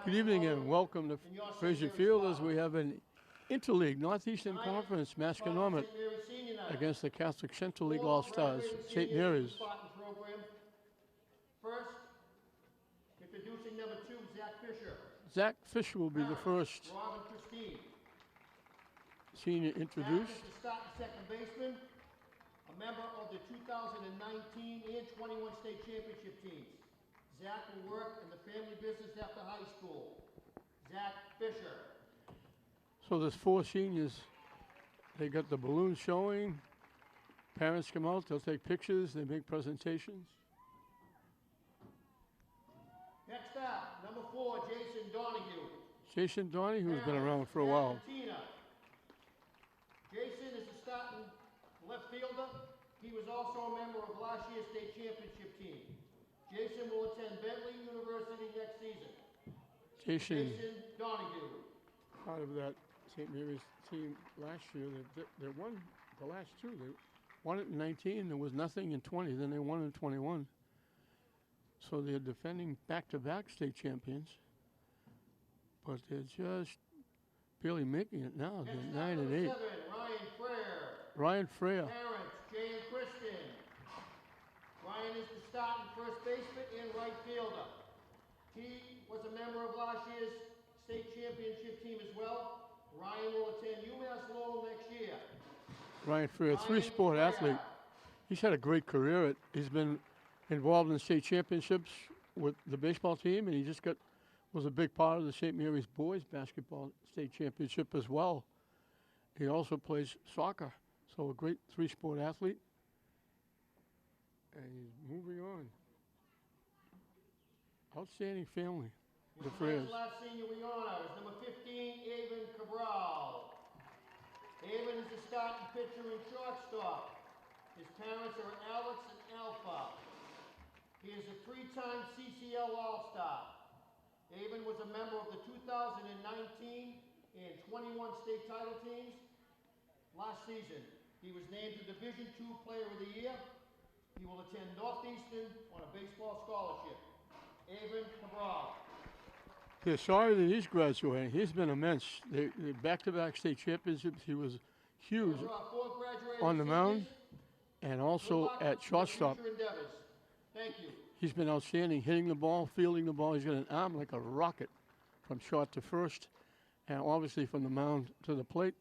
Good evening and welcome to Fraser Field as we have an interleague Northeastern Conference Masconomet against the Catholic Central League All-Stars, St. Mary's. First, introducing number 2, Zach Fisher. Zach Fisher will be the first Robin Christine. senior introduced. Zach is the starting second baseman, a member of the 2019 and 21 state championship teams. Zach will work in the family business after high school. Zach Fisher. So there's 4 seniors. They got the balloons showing. Parents come out, they'll take pictures, they make presentations. Next up, number 4, Jason Donahue. Jason Donahue has been around for a while. Argentina. Jason is a starting left fielder. He was also a member of last year's state championship team. Jason will attend Bentley University next season. Jason Donahue. Part of that St. Mary's team last year. They won the last 2. They won it in 19, there was nothing in 20, then they won in 21. So they're defending back-to-back state champions, but they're just barely making it now. They're 9 and 8. 7, Ryan Frere. Ryan Frere. Parents, Jay and Kristen. Ryan is the starting first baseman and right fielder. He was a member of last year's state championship team as well. Ryan will attend UMass Lowell next year. Ryan Frere, 3-sport athlete. He's had a great career. He's been involved in state championships with the baseball team, and he just was a big part of the St. Mary's boys basketball state championship as well. He also plays soccer, so a great 3-sport athlete. And he's moving on. Outstanding family, the Freres. The last senior we honor is number 15, Avon Cabral. Avon is the starting pitcher and shortstop. His parents are Alex and Alpha. He is a 3-time CCL All-Star. Avon was a member of the 2019 and 21 state title teams. Last season, he was named the Division II Player of the Year. He will attend Northeastern on a baseball scholarship. Avon Cabral. They're sorry that he's graduating. He's been immense. The back-to-back state championships, he was huge on the mound and also at shortstop. Thank you. He's been outstanding, hitting the ball, fielding the ball. He's got an arm like a rocket from short to first, and obviously from the mound to the plate.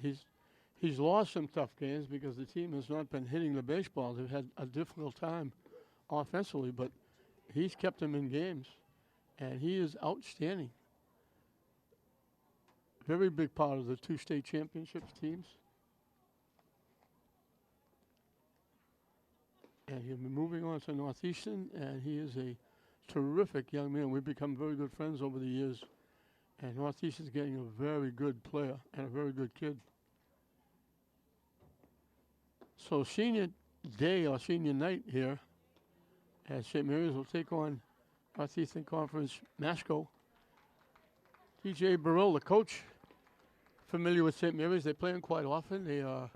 He's lost some tough games because the team has not been hitting the baseball. They've had a difficult time offensively, but he's kept them in games, and he is outstanding. Very big part of the 2 state championships teams. And he'll be moving on to Northeastern, and he is a terrific young man. We've become very good friends over the years, and Northeastern's getting a very good player and a very good kid. So senior day or senior night here at St. Mary's will take on Northeastern Conference Masco. TJ Burrell, the coach, familiar with St. Mary's. They play him quite often. They are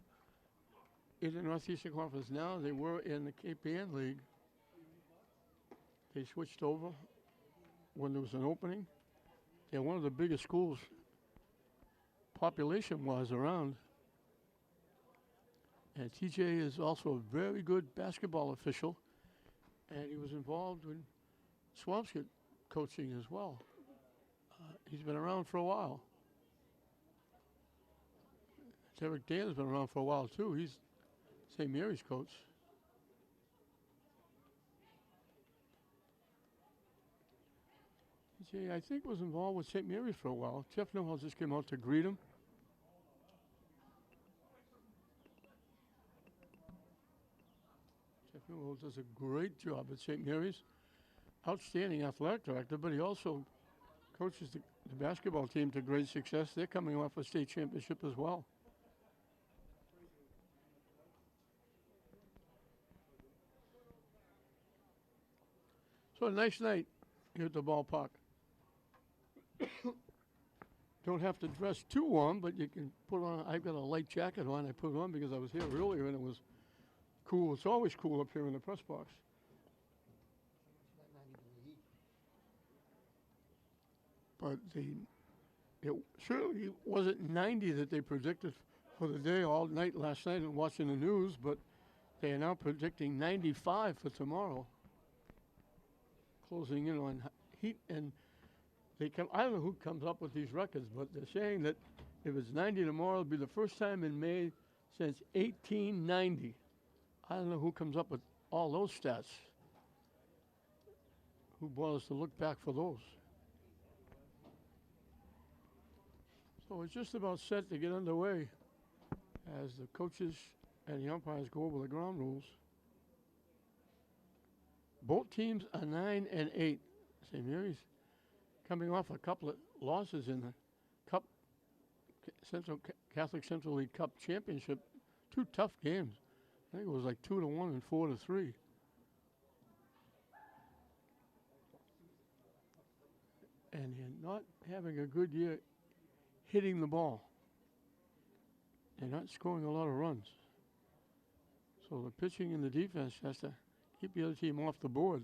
in the Northeastern Conference now. They were in the Cape Ann League. They switched over when there was an opening. They're one of the biggest schools population-wise around. And TJ is also a very good basketball official, and he was involved in Swampscott coaching as well. He's been around for a while. Derek Dan's been around for a while too. He's St. Mary's coach. TJ, I think, was involved with St. Mary's for a while. Jeff Newell just came out to greet him. Newell does a great job at St. Mary's. Outstanding athletic director, but he also coaches the basketball team to great success. They're coming off a state championship as well. So a nice night here at the ballpark. Don't have to dress too warm, but you can put on, I've got a light jacket on. I put it on because I was here earlier and it was cool. It's always cool up here in the press box. but it certainly wasn't 90 that they predicted for the day all night last night and watching the news, but they are now predicting 95 for tomorrow. Closing in on heat, and I don't know who comes up with these records, but they're saying that if it's 90 tomorrow, it'll be the first time in May since 1890. I don't know who comes up with all those stats. Who bothers to look back for those? So it's just about set to get underway as the coaches and the umpires go over the ground rules. Both teams are 9 and 8. St. Mary's coming off a couple of losses in the Cup, Catholic Central League Cup Championship. Two tough games. I think it was like 2-1 and 4-3. And they're not having a good year hitting the ball. They're not scoring a lot of runs. So the pitching and the defense has to keep the other team off the board.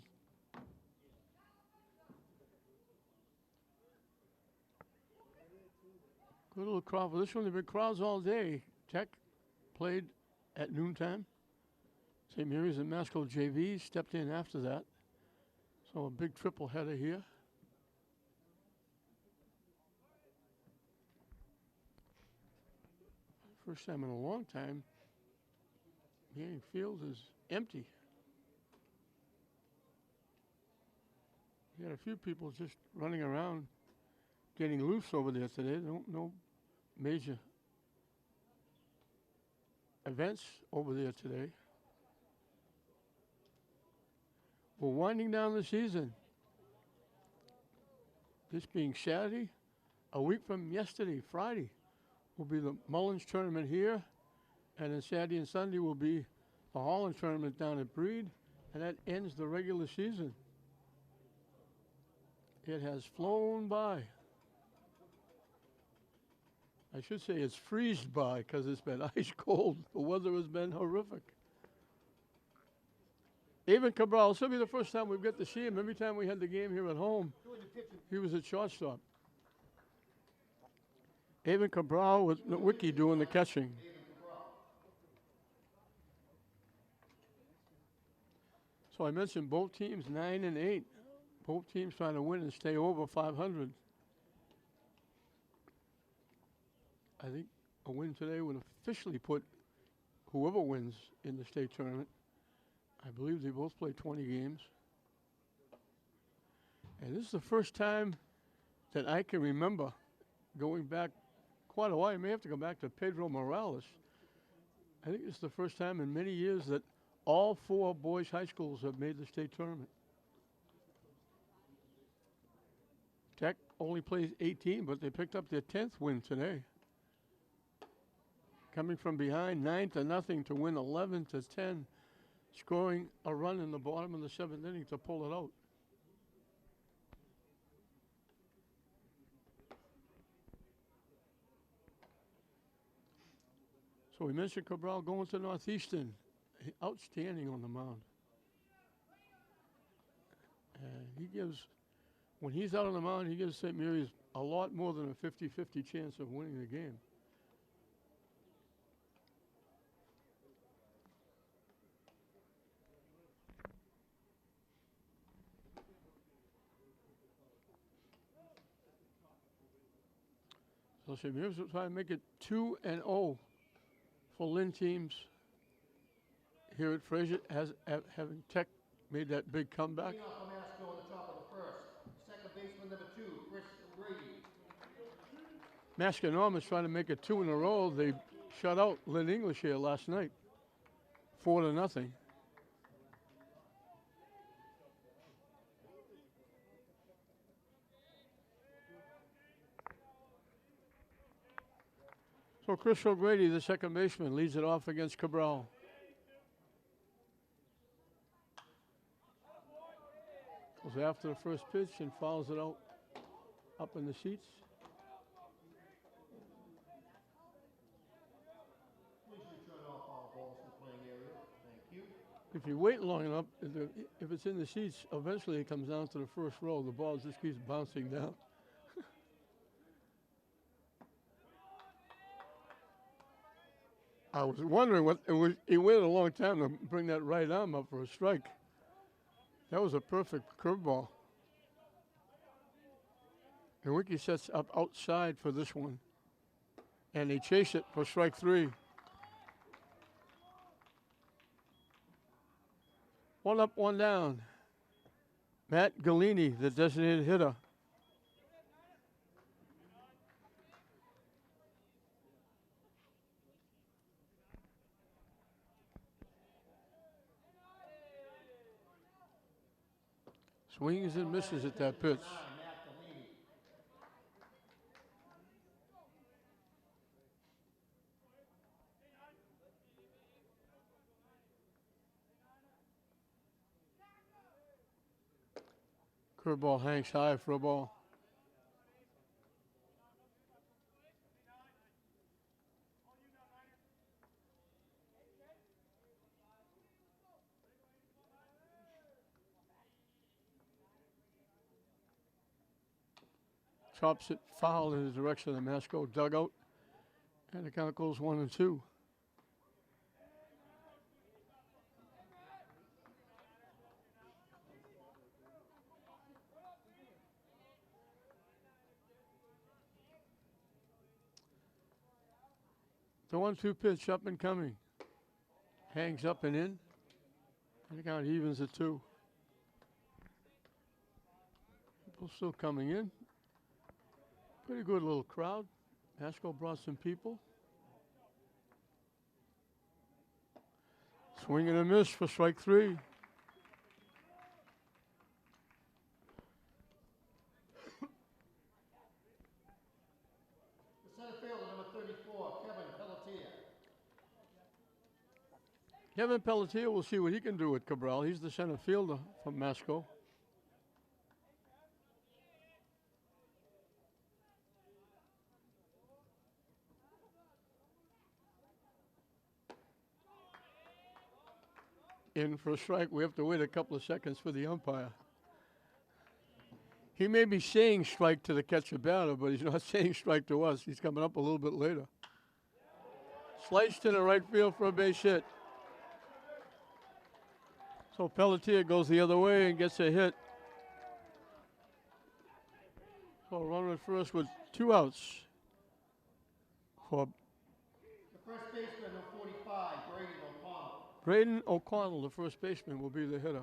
Good little crowd for this one. There have been crowds all day. Tech played at noontime. St. Mary's and Masco JV stepped in after that. So a big triple header here. First time in a long time, Manning Field is empty. We had a few people just running around, getting loose over there today. No major events over there today. We're winding down the season. This being Saturday, a week from yesterday, Friday, will be the Mullins tournament here, and then Saturday and Sunday will be the Holland tournament down at Breed, and that ends the regular season. It has flown by. I should say it's freezed by because it's been ice cold. The weather has been horrific. Avon Cabral, this will be the first time we've got to see him. Every time we had the game here at home, he was at shortstop. Avon Cabral with Wiki doing the catching. So I mentioned both teams 9 and 8. Both teams trying to win and stay over 500. I think a win today would officially put whoever wins in the state tournament. I believe they both play 20 games. And this is the first time that I can remember going back quite a while. I may have to go back to Pedro Morales. I think it's the first time in many years that all 4 boys' high schools have made the state tournament. Tech only plays 18, but they picked up their 10th win today. Coming from behind 9-0 to win 11-10, scoring a run in the bottom of the 7th inning to pull it out. So we mentioned Cabral going to Northeastern. Outstanding on the mound. And he gives, when he's out on the mound, he gives St. Mary's a lot more than a 50-50 chance of winning the game. So St. Mary's will try to make it 2-0 for Lynn teams here at Fraser, having Tech made that big comeback. Leading off for Masco on the top of the first. Second baseman number 2, Chris Reed. Masconomet's trying to make it 2 in a row. They shut out Lynn English here last night, 4-0. So Chris O'Grady, the second baseman, leads it off against Cabral. Goes after the first pitch and fouls it out up in the seats. Please return off all balls in the playing area. Thank you. If you wait long enough, if it's in the seats, eventually it comes down to the first row. The ball just keeps bouncing down. I was wondering what it was. He waited a long time to bring that right arm up for a strike. That was a perfect curveball. And Wiki sets up outside for this one. And they chase it for strike 3. One up, one down. Matt Galini, the designated hitter. Swings and misses at that pitch. Curveball hangs high for a ball. Chops it foul in the direction of the Masco dugout. And the count goes 1-2. The 1-2 pitch up and coming. Hangs up and in. And the count evens at 2. People still coming in. Pretty good little crowd. Masco brought some people. Swing and a miss for strike 3. The center fielder, number 34, Kevin Pelletier. Kevin Pelletier will see what he can do with Cabral. He's the center fielder from Masco. In for a strike. We have to wait a couple of seconds for the umpire. He may be saying strike to the catcher batter, but he's not saying strike to us. He's coming up a little bit later. Sliced to the right field for a base hit. So Pelletier goes the other way and gets a hit. So runner at first with 2 outs for The first baseman, number 45, Brady O'Connell. Braden O'Connell, the first baseman, will be the hitter.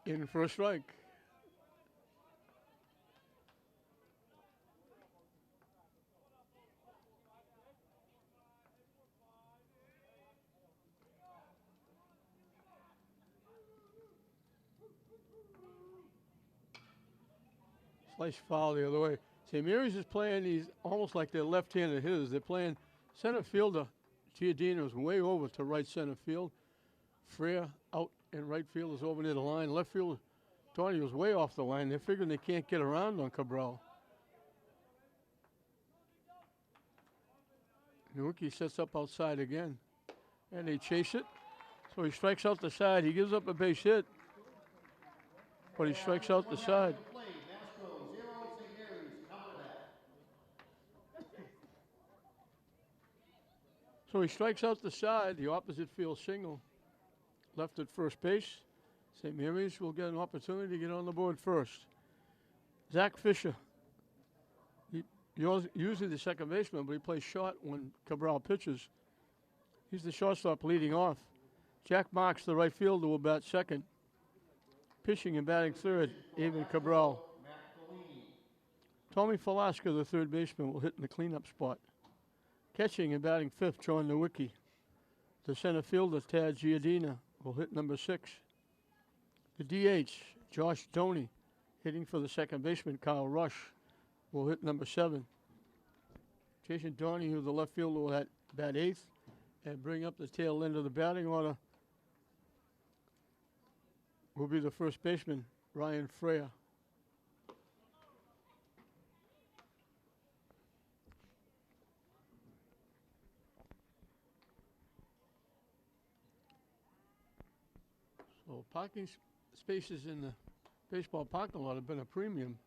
In for a strike. Slice foul the other way. St. Mary's is playing these almost like they're left-handed hitters. They're playing center fielder. Giardino is way over to right center field. Freer out and right field is over near the line. Left field, Tony was way off the line. They're figuring they can't get around on Cabral. Nowicki sets up outside again. And they chase it. So he strikes out the side. He gives up a base hit. But he strikes out the side. So he strikes out the side, the opposite field single. Left at first base. St. Mary's will get an opportunity to get on the board first. Zach Fisher. He's usually the second baseman, but he plays short when Cabral pitches. He's the shortstop leading off. Jack Marks, the right fielder, will bat second. Pitching and batting third, Evan Cabral. Tommy Falaska, the third baseman, will hit in the cleanup spot. Catching and batting fifth, John Nowicki. The center fielder, Tad Giardina, will hit number 6. The DH, Josh Doney, hitting for the second baseman, Kyle Rush, will hit number 7. Jason Donahue, the left fielder, will bat 8th and bring up the tail end of the batting order. Will be the first baseman, Ryan Freer. parking spaces in the baseball parking lot have been a premium.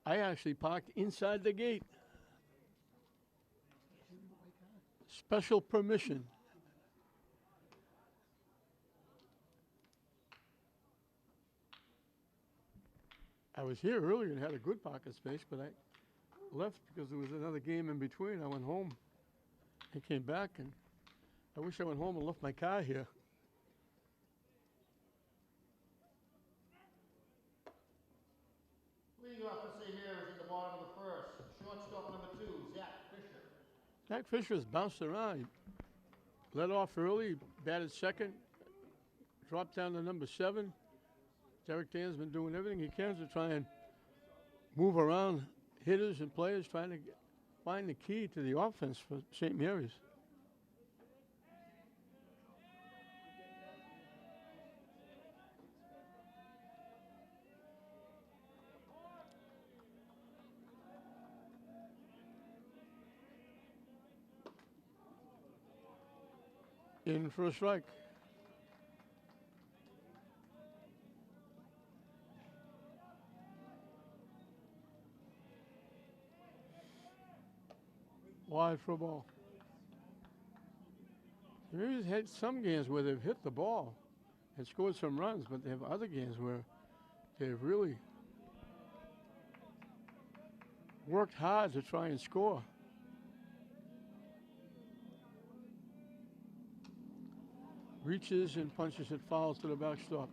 I actually parked inside the gate. Special permission. I was here earlier and had a good parking space, but I left because there was another game in between. I went home and came back, and I wish I went home and left my car here. Leading off for St. Mary's in the bottom of the first. Shortstop number 2, Zach Fisher. Zach Fisher's bounced around. He led off early, batted second, dropped down to number 7. Derek Dan's been doing everything he can to try and move around hitters and players, trying to find the key to the offense for St. Mary's. In for a strike. Wide for a ball. They've had some games where they've hit the ball and scored some runs, but they have other games where they've really worked hard to try and score. Reaches and punches it fouls to the backstop.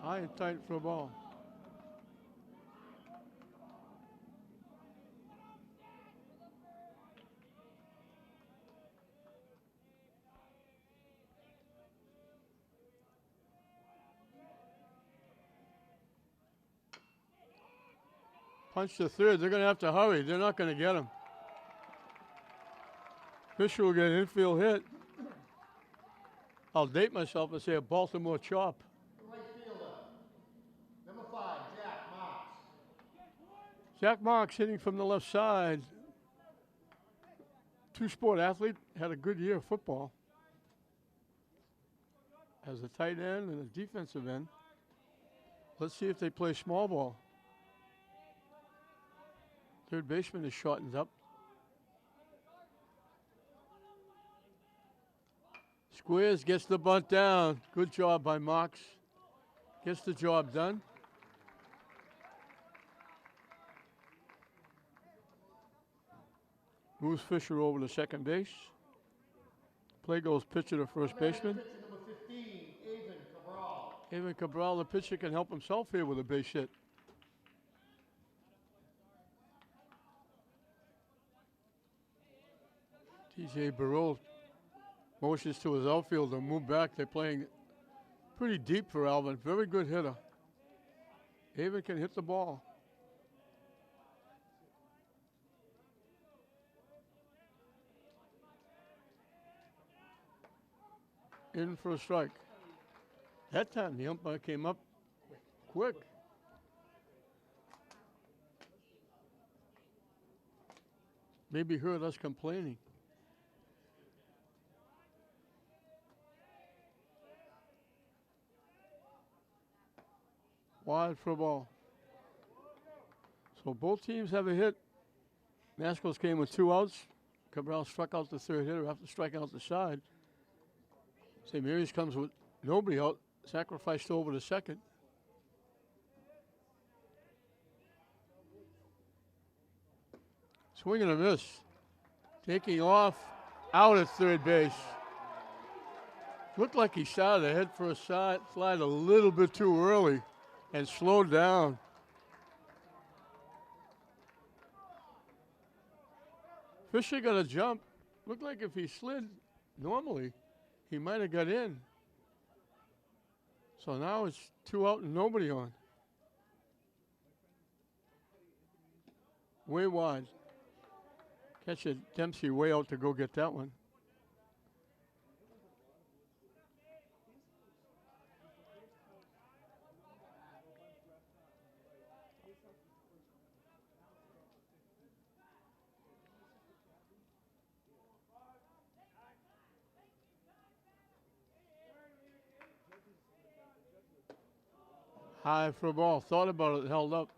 High and tight for a ball. Punch to third. They're going to have to hurry. They're not going to get him. Fisher will get an infield hit. I'll date myself and say a Baltimore chop. Right fielder, number 5, Jack Marks. Jack Marks hitting from the left side. Two-sport athlete, had a good year of football. As a tight end and a defensive end. Let's see if they play small ball. Third baseman is shortened up. Squares gets the bunt down. Good job by Marks. Gets the job done. Moves Fisher over to second base. Play goes pitcher to first baseman. Pitcher number 15, Avon Cabral. Avon Cabral, the pitcher, can help himself here with a base hit. TJ Burrell motions to his outfielder, move back. They're playing pretty deep for Alvin. Very good hitter. Avon can hit the ball. In for a strike. That time the umpire came up quick. Maybe heard us complaining. Wide for a ball. So both teams have a hit. Masco's came with 2 outs. Cabral struck out the third hitter after striking out the side. St. Mary's comes with nobody out, sacrificed over to second. Swing and a miss. Taking off, out at third base. Looked like he started ahead for a slide a little bit too early and slowed down. Fisher got a jump. Looked like if he slid normally, he might have got in. So now it's 2 out and nobody on. Way wide. Catch it, Dempsey way out to go get that one. High for a ball. Thought about it, held up.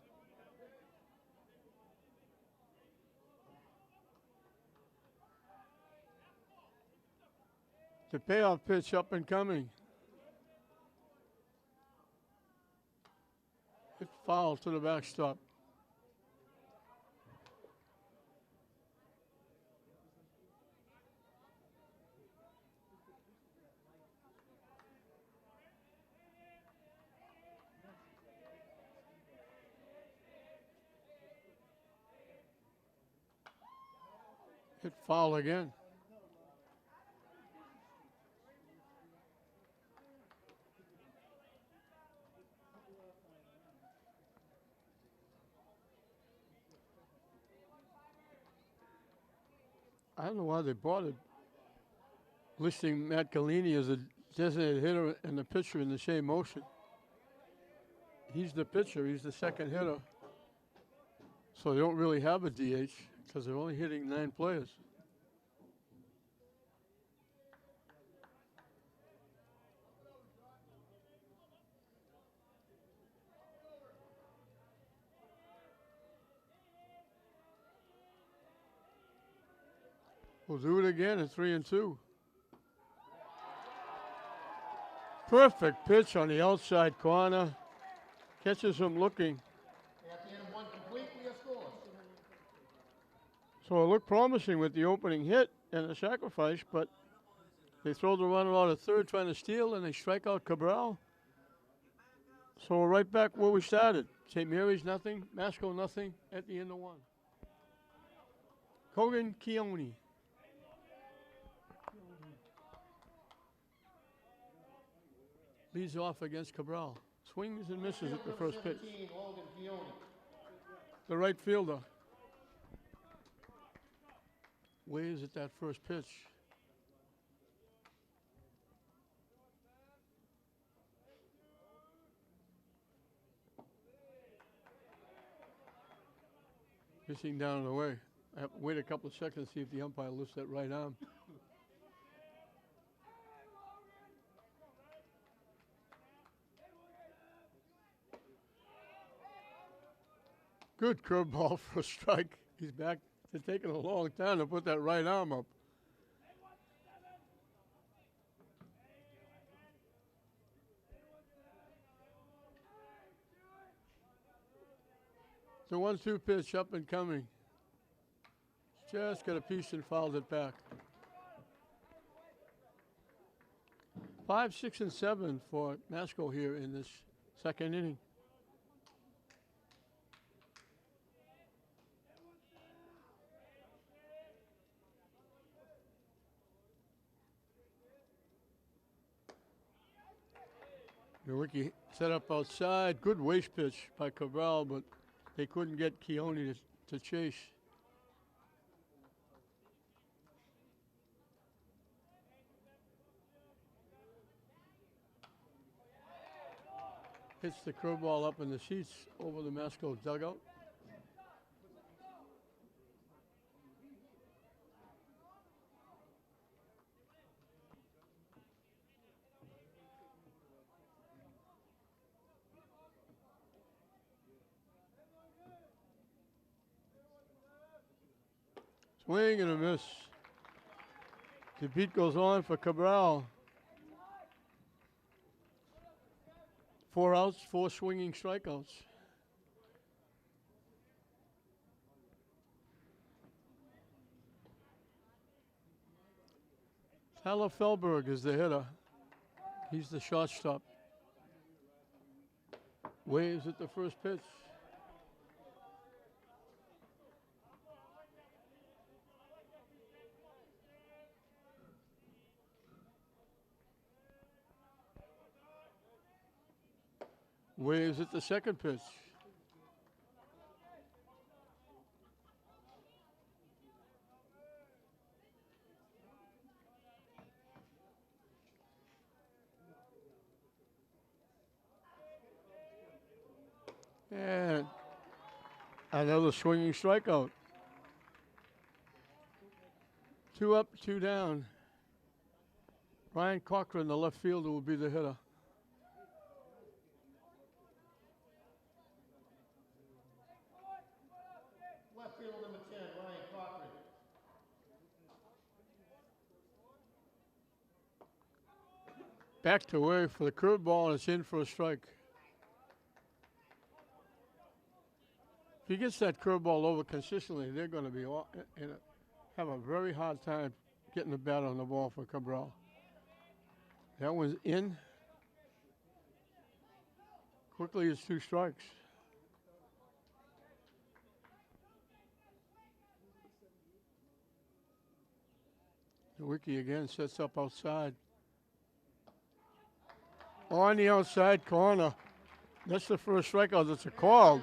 The payoff pitch up and coming. It's foul to the backstop. Hit foul again. I don't know why they bought it, listing Matt Galini as a designated hitter and the pitcher in the same motion. He's the pitcher. He's the second hitter. So they don't really have a DH because they're only hitting 9 players. We'll do it again at 3-2. Perfect pitch on the outside corner. Catches him looking. At the end of one complete, we are scoreless. So it looked promising with the opening hit and the sacrifice, but they throw the runner out at third trying to steal, and they strike out Cabral. So we're right back where we started. St. Mary's nothing, Masco nothing at the end of one. Kogan Keone. Leads off against Cabral. Swings and misses at the first pitch. The right fielder waves at that first pitch. Missing down and away. I have to wait a couple of seconds to see if the umpire lifts that right arm. Good curveball for a strike. He's back to taking a long time to put that right arm up. The 1-2 pitch up and coming. Just got a piece and fouled it back. 5, 6, and 7 for Masco here in this second inning. Ricky set up outside. Good waste pitch by Cabral, but they couldn't get Keone to chase. Hits the curveball up in the seats over the Masco dugout. Swing and a miss. The beat goes on for Cabral. 4 outs, 4 swinging strikeouts. Tyler Felberg is the hitter. He's the shortstop. Waves at the first pitch. Waves at the second pitch. And another swinging strikeout. 2 up, 2 down. Brian Cochran, the left fielder, will be the hitter. Back to work for the curveball, and it's in for a strike. If he gets that curveball over consistently, they're going to be have a very hard time getting the bat on the ball for Cabral. That one's in. Quickly, it's 2 strikes. The Wiki again sets up outside. On the outside corner. That's the first strikeout that's called.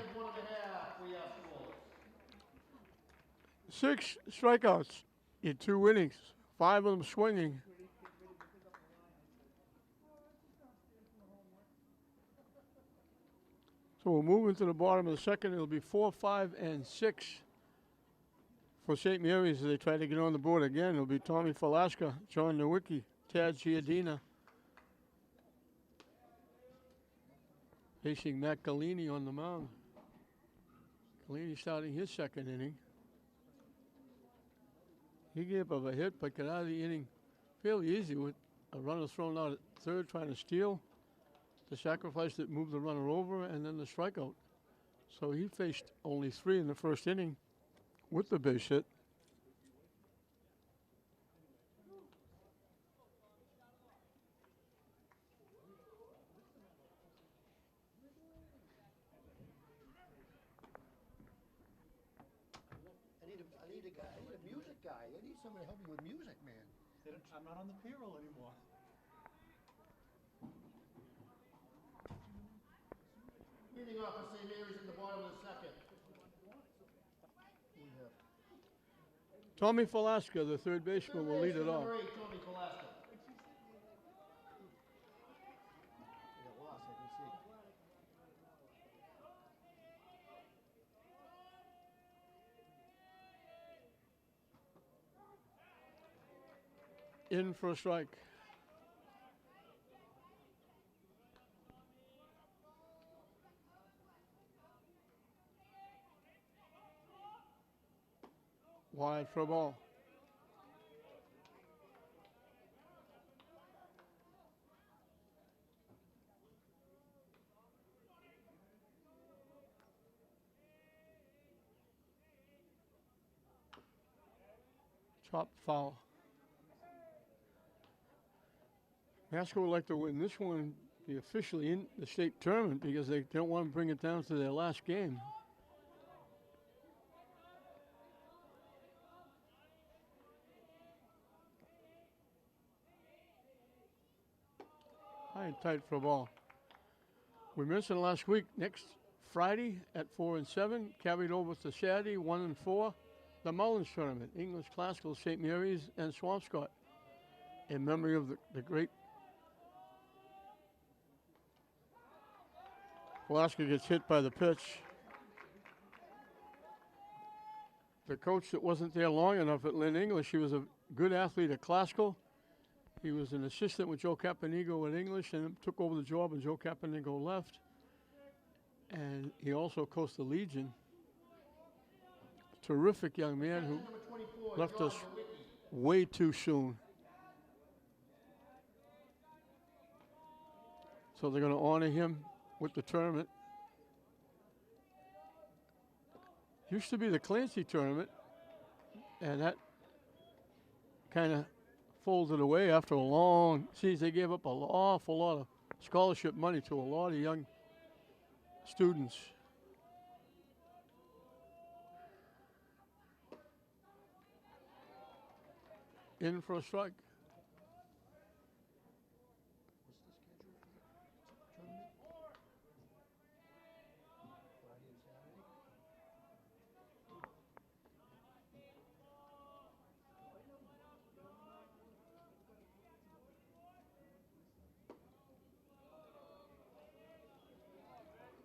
6 strikeouts in 2 innings. 5 of them swinging. So we'll move into the bottom of the second. It'll be 4, 5, and 6 for St. Mary's as they try to get on the board again. It'll be Tommy Falaska, John Nowicki, Tad Giardina. Facing Matt Galini on the mound. Galini starting his second inning. He gave up a hit, but got out of the inning fairly easy with a runner thrown out at third trying to steal. The sacrifice that moved the runner over, and then the strikeout. So he faced only 3 in the first inning with the base hit. I need a music guy. I need someone to help me with music, man. I'm not on the payroll anymore. Leading off for St. Mary's in the bottom of the second. Tommy Falaska, the third baseman, will lead it off. Number 8, Tommy Falaska. In for a strike. Wide for a ball. Chop foul. Masco would like to win this one, be officially in the state tournament because they don't want to bring it down to their last game. High and tight for a ball. We mentioned last week, next Friday at 4 and 7, carried over to Saturday, 1 and 4, the Mullins tournament, English Classical, St. Mary's and Swampscott, in memory of the great Velasquez gets hit by the pitch. The coach that wasn't there long enough at Lynn English, he was a good athlete at Classical. He was an assistant with Joe Caponigo at English and took over the job when Joe Caponigo left. And he also coached the Legion. Terrific young man who left us way too soon. So they're going to honor him with the tournament. Used to be the Clancy tournament, and that kind of folded away after a long season. They gave up an awful lot of scholarship money to a lot of young students. In for a strike.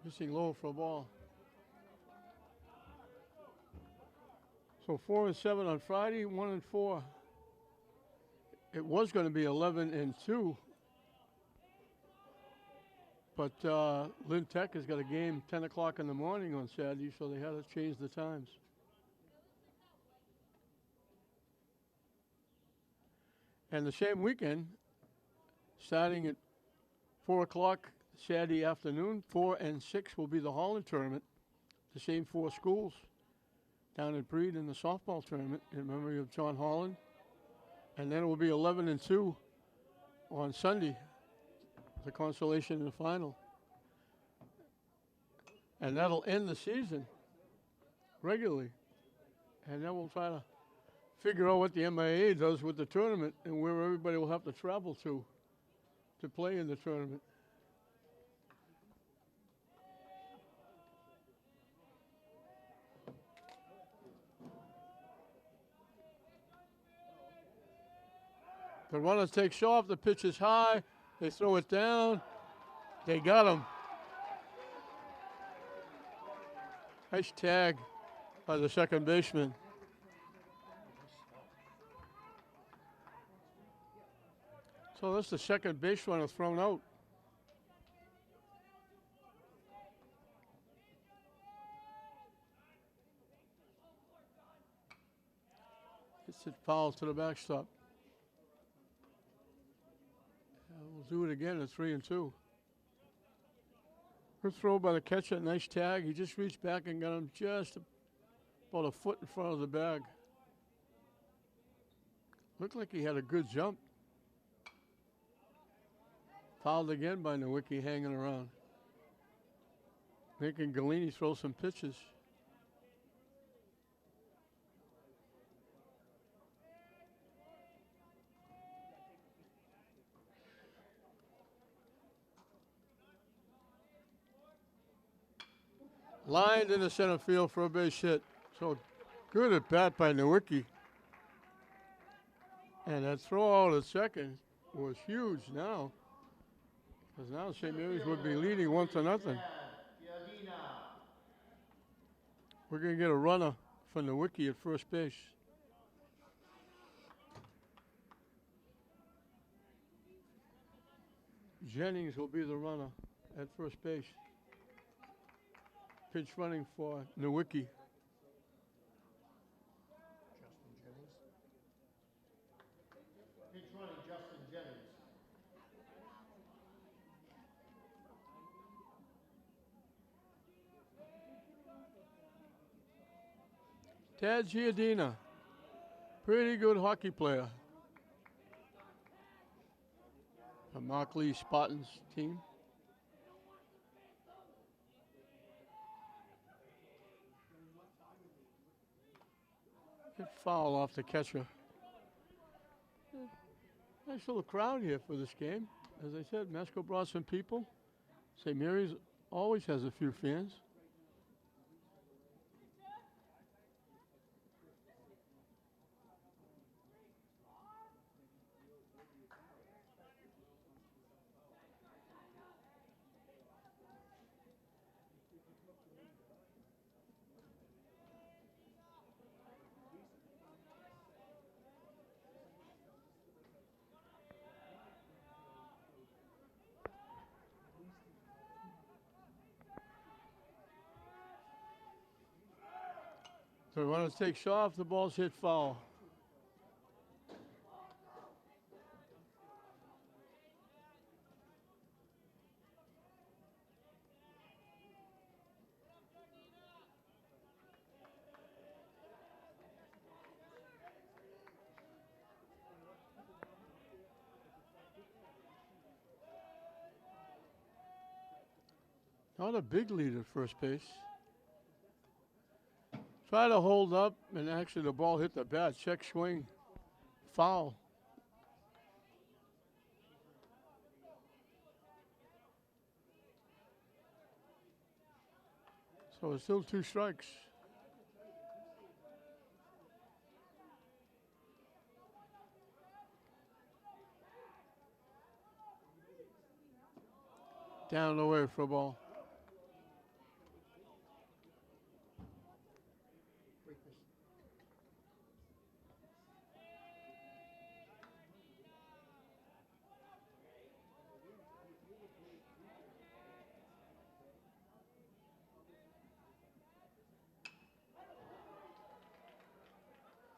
Missing low for a ball. So 4 and 7 on Friday, 1 and 4. It was going to be 11 and 2. But Lynn Tech has got a game 10 o'clock in the morning on Saturday, so they had to change the times. And the same weekend, starting at 4 o'clock Saturday afternoon. 4 and 6 will be the Holland tournament. The same 4 schools down at Breed in the softball tournament in memory of John Holland. And then it will be 11 and 2 on Sunday, the consolation in the final. And that'll end the season regularly. And then we'll try to figure out what the MIA does with the tournament and where everybody will have to travel to play in the tournament. The runner takes off, the pitch is high, they throw it down, they got him. Nice tag by the second baseman. So that's the second base runner thrown out. Hits it foul to the backstop. We'll do it again at 3 and 2. Good throw by the catcher, nice tag. He just reached back and got him just about a foot in front of the bag. Looked like he had a good jump. Fouled again by Nowicki hanging around. Making Galini throw some pitches. Lined in the center field for a base hit. So good at bat by Nowicki. And that throw out at second was huge now. Because now St. Mary's would be leading 1-0. We're going to get a runner for Nowicki at first base. Jennings will be the runner at first base. Pitch running for Nowicki. Pitch running, Justin Jennings. Tad Giardina, pretty good hockey player. The Mark Lee Spartans team. Good foul off the catcher. Nice little crowd here for this game. As I said, Masco brought some people. St. Mary's always has a few fans. So the runner takes off, the ball's hit foul. Not a big lead at first base. Try to hold up, and actually the ball hit the bat. Check swing, foul. So it's still 2 strikes. Down the way for a ball.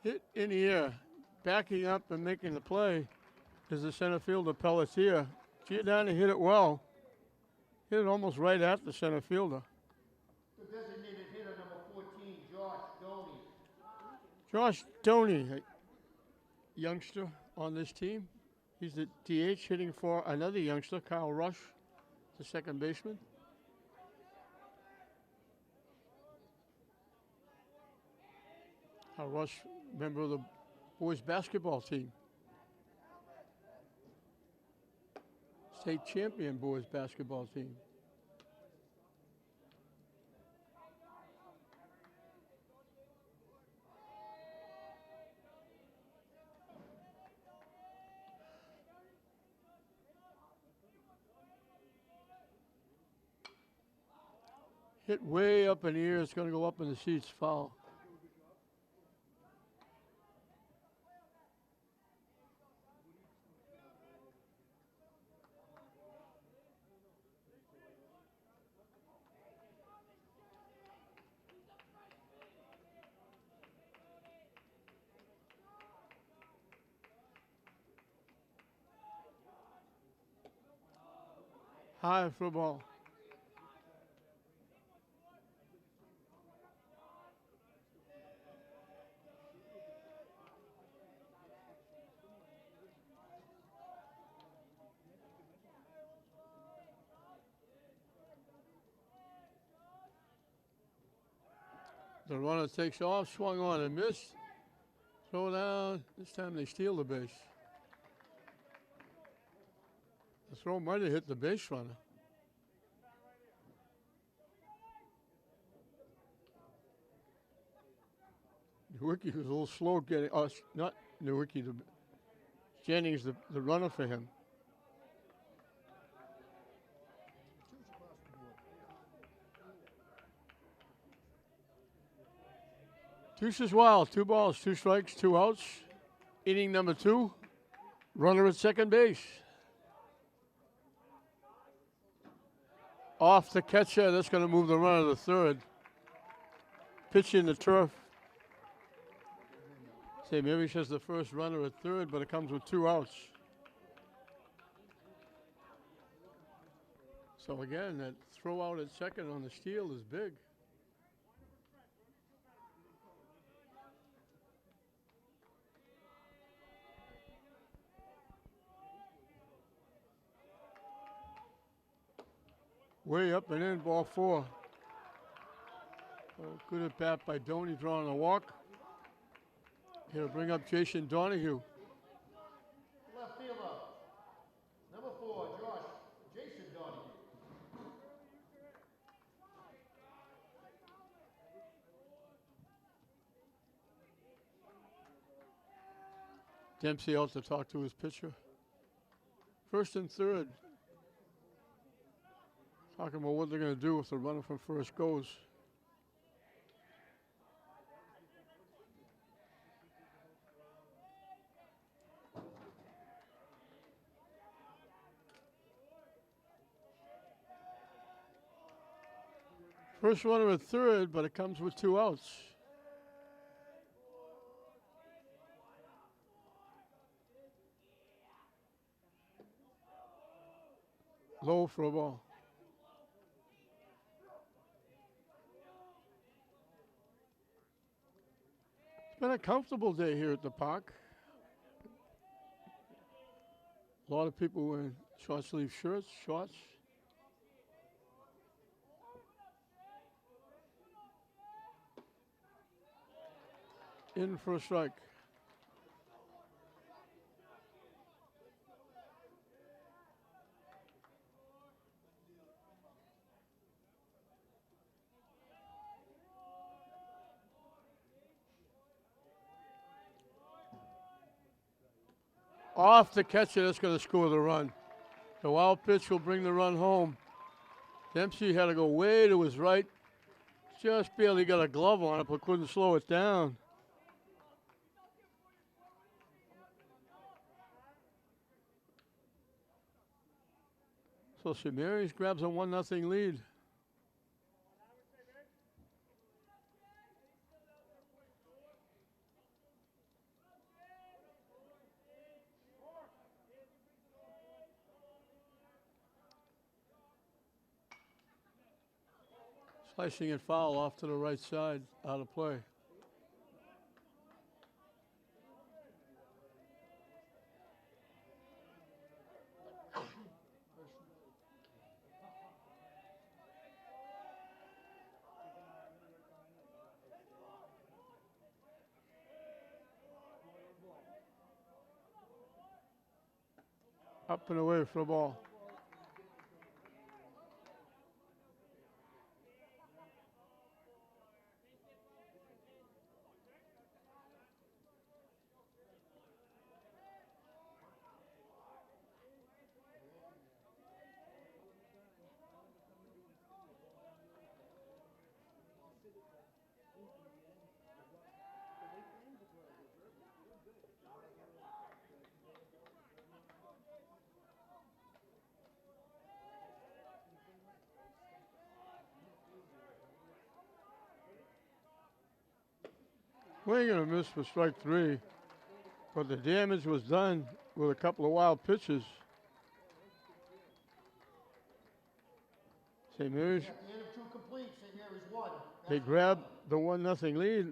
Hit in the air, backing up and making the play is the center fielder Pelletier. Giordani hit it well. Hit it almost right at the center fielder. The designated hitter, number 14, Josh Doney. Josh Doney, a youngster on this team. He's the DH hitting for another youngster, Kyle Rush, the second baseman. Kyle Rush, member of the boys basketball team. State champion boys basketball team. Hit way up in the air. It's going to go up in the seats. Foul. High for ball. The runner takes off, swung on and missed. Throw down. This time they steal the base. The throw might have hit the base runner. Nowicki was a little slow getting, not Nowicki, Jennings, the runner for him. Deuces wild, 2 balls, 2 strikes, 2 outs. Inning number 2, runner at second base. Off the catcher, that's going to move the runner to third. Pitch in the turf. St. Mary's has the first runner at third, but it comes with 2 outs. So again, that throw out at second on the steal is big. Way up and in, ball 4. Oh, good at bat by Doney, drawing a walk. He'll bring up Jason Donahue. Left fielder, number 4, Jason Donahue. Dempsey out to talk to his pitcher. First and third. Talking about what they're going to do if the runner from first goes. First runner at third, but it comes with 2 outs. Low for a ball. It's been a comfortable day here at the park. A lot of people wearing short sleeve shirts, shorts. In for a strike. Off the catcher, that's going to score the run. The wild pitch will bring the run home. Dempsey had to go way to his right. Just barely got a glove on it, but couldn't slow it down. So St. Mary's grabs a 1-0 lead. Placing it foul off to the right side, out of play. Up and away for the ball. We're going to miss for strike 3, but the damage was done with a couple of wild pitches. St. Mary's, At the end of 2 complete, St. Mary's won. they grabbed the 1-0 lead.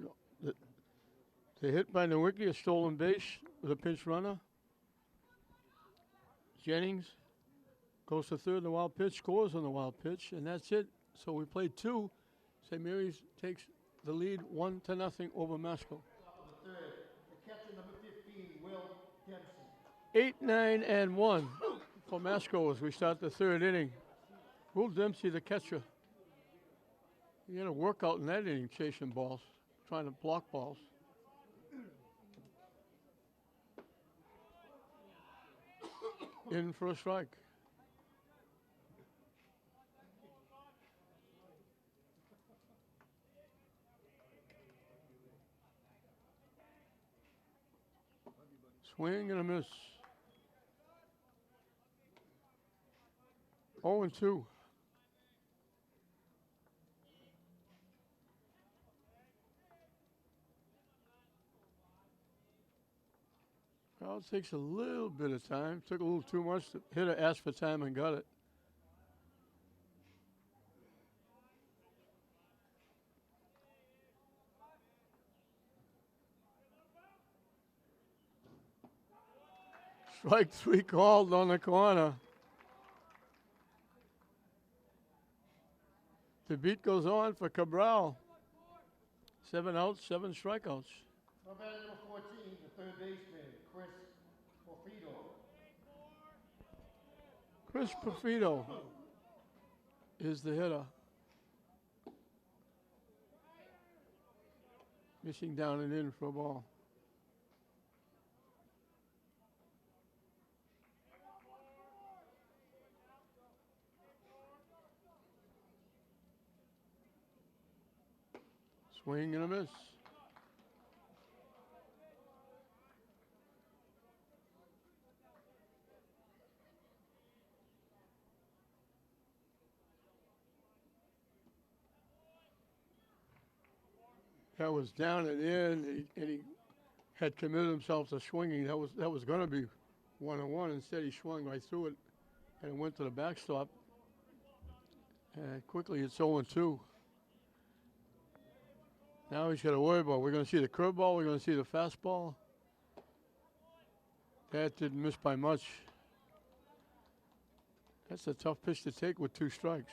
They hit by Nowicki, a stolen base with a pinch runner. Jennings goes to third, the wild pitch, scores on the wild pitch, and that's it. So we played 2. St. Mary's takes the lead 1-0 over Masco. Top of the third. The catcher, number 15, Will Dempsey. 8, 9, and 1 for Masco as we start the 3rd inning. Will Dempsey, the catcher. He had a workout in that inning, chasing balls, trying to block balls. In for a strike. Swing and a miss. 0-2. Well, it takes a little bit of time. Took a little too much. The hitter asked for time and got it. Strike 3 called on the corner. The beat goes on for Cabral. 7 outs, 7 strikeouts. Now batting number 14, the third baseman, Chris Porfido. Chris Porfido is the hitter. Missing down and in for a ball. Swing and a miss. That was down and in, and he had committed himself to swinging. That was going to be 1-1. Instead, he swung right through it, and it went to the backstop. And quickly, it's 0-2. Now he's got to worry about. We're going to see the curveball. We're going to see the fastball. That didn't miss by much. That's a tough pitch to take with 2 strikes.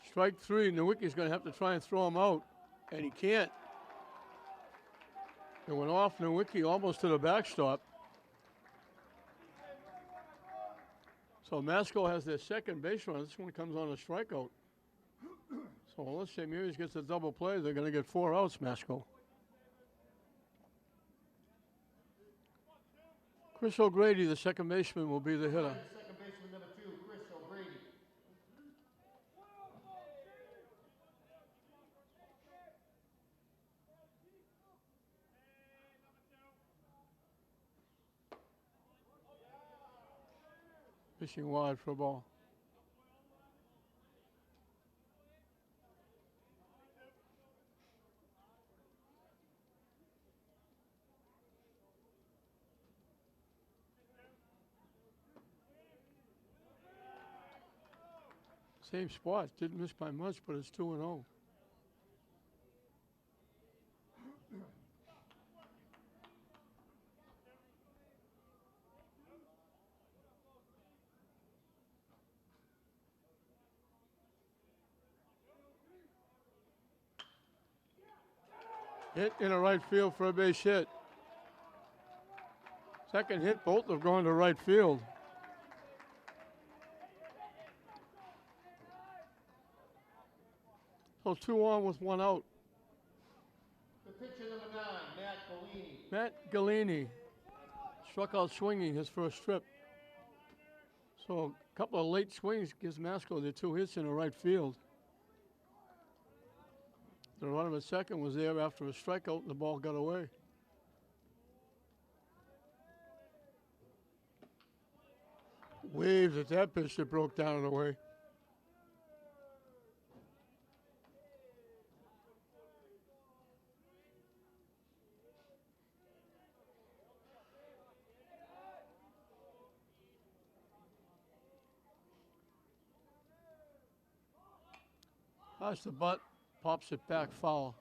Strike 3, Nowicki's going to have to try and throw him out, and he can't. It went off Nowicki almost to the backstop. So Masco has their second base runner. This one comes on a strikeout. So unless St. Mary's gets a double play, they're going to get 4 outs, Masco. Chris O'Grady, the second baseman, will be the hitter. Second baseman, number 2, Chris O'Grady. Fishing wide for a ball. Same spot. Didn't miss by much, but it's 2-0. Hit in a right field for a base hit. Second hit, both have gone to right field. So 2 on with 1 out. The pitcher number 9, Matt Bellini. Matt Galini struck out swinging his first trip. So a couple of late swings gives Masco the 2 hits in the right field. The runner at second was there after a strikeout and the ball got away. Waves at that pitch that broke down and away. That's the butt, pops it back foul.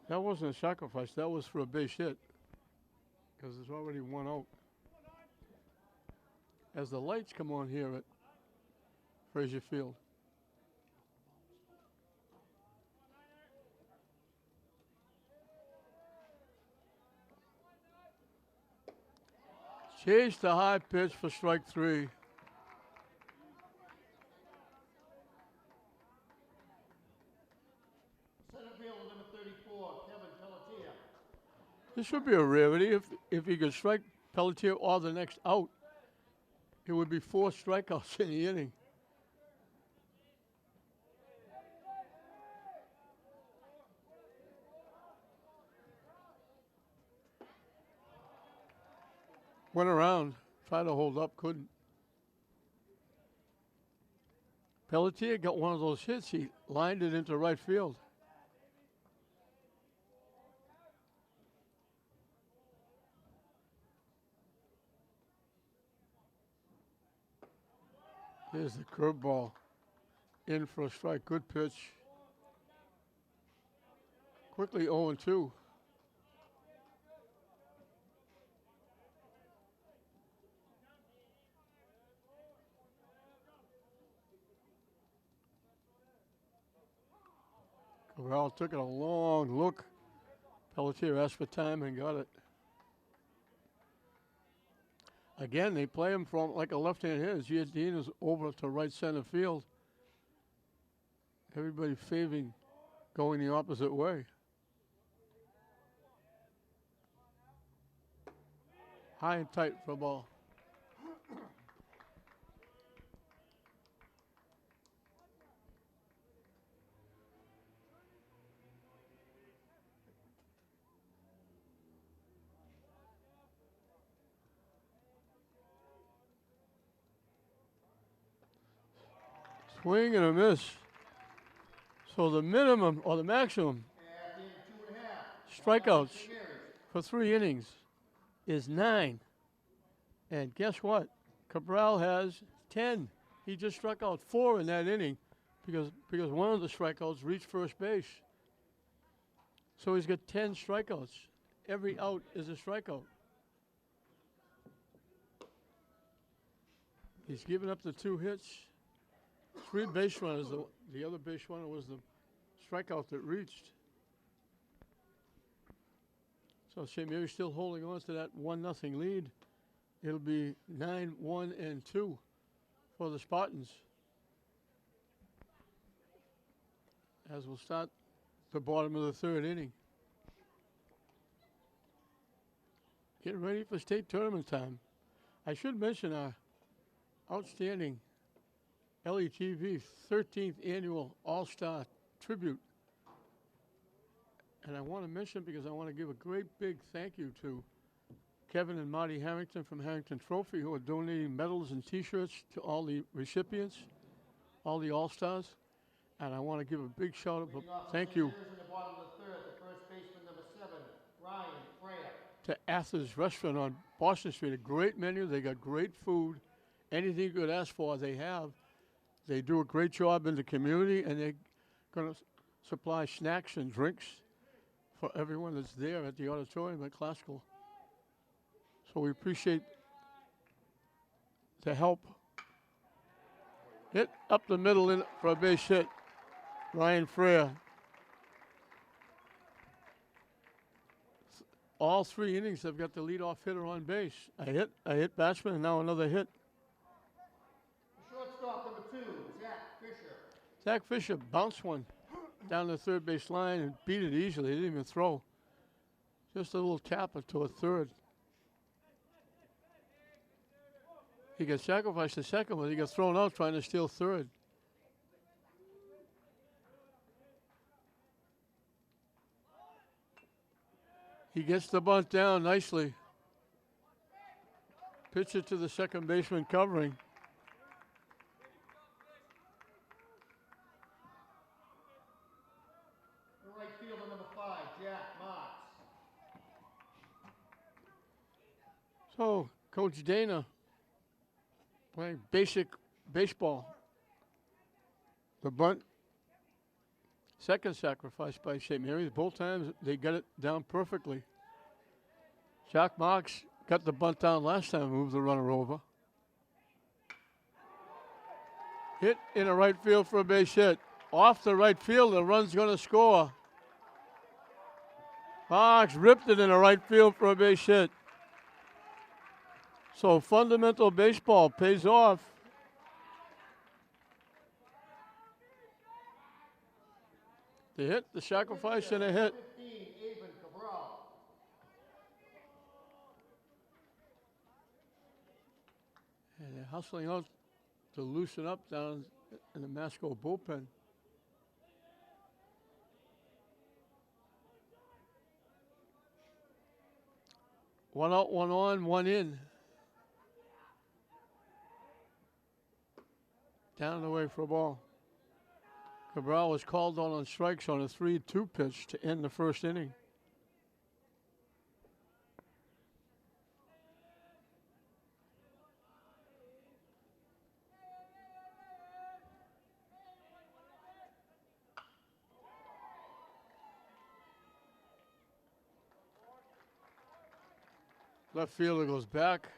That wasn't a sacrifice, that was for a base hit. Because there's already 1 out. As the lights come on here at Frazier Field. Chase the high pitch for strike 3. Center fielder number 34, Kevin Pelletier. This would be a rarity if he could strike Pelletier or the next out. It would be 4 strikeouts in the inning. Went around, tried to hold up, couldn't. Pelletier got one of those hits. He lined it into right field. Here's the curveball. In for a strike. Good pitch. Quickly 0-2. Corral took it a long look. Pelletier asked for time and got it. Again, they play him from like a left-hand hitter. Giardino's over to right center field. Everybody favoring going the opposite way. High and tight for a ball. Swing and a miss. So the minimum or the maximum strikeouts for 3 innings is 9. And guess what? Cabral has 10. He just struck out 4 in that inning because one of the strikeouts reached first base. So he's got 10 strikeouts. Every out is a strikeout. He's given up the 2 hits. 3 base runners. The other base runner was the strikeout that reached. So St. Mary's still holding on to that 1-0 lead. It'll be 9-1-2 for the Spartans. As we'll start the bottom of the 3rd inning. Getting ready for state tournament time. I should mention our outstanding LETV 13th annual All-Star Tribute. And I want to mention because I want to give a great big thank you to Kevin and Marty Harrington from Harrington Trophy, who are donating medals and T-shirts to all the recipients, all the All-Stars. And I want to give a big shout out, thank you In the bottom of the 3rd, the first baseman number 7, Ryan Freya. to Athens Restaurant on Boston Street. A great menu. They got great food anything you could ask for, they have. They do a great job in the community, and they're going to supply snacks and drinks for everyone that's there at the auditorium at Classical. So we appreciate the help. Hit up the middle in for a base hit. Ryan Freer. All 3 innings have got the leadoff hitter on base. A hit batsman, and now another hit. Shortstop number 2, Zach Fisher. Zach Fisher bounced one down the third base line and beat it easily. He didn't even throw. Just a little tapper to a third. He got sacrificed to second, but he got thrown out trying to steal third. He gets the bunt down nicely. Pitch it to the second baseman covering. The right fielder number 5, Jack Marks. So, Coach Dana playing basic baseball. The bunt, second sacrifice by St. Mary's. Both times they got it down perfectly. Jack Marks got the bunt down last time, moved the runner over. Hit in the right field for a base hit. Off the right field, the run's going to score. Marks ripped it in the right field for a base hit. So fundamental baseball pays off. The hit, the sacrifice, and a hit. 15, Avon Cabral. And they're hustling out to loosen up down in the Masco bullpen. One out, one on, one in. Down and away for a ball. Cabral was called on strikes on a 3-2 pitch to end the first inning. Left fielder goes back.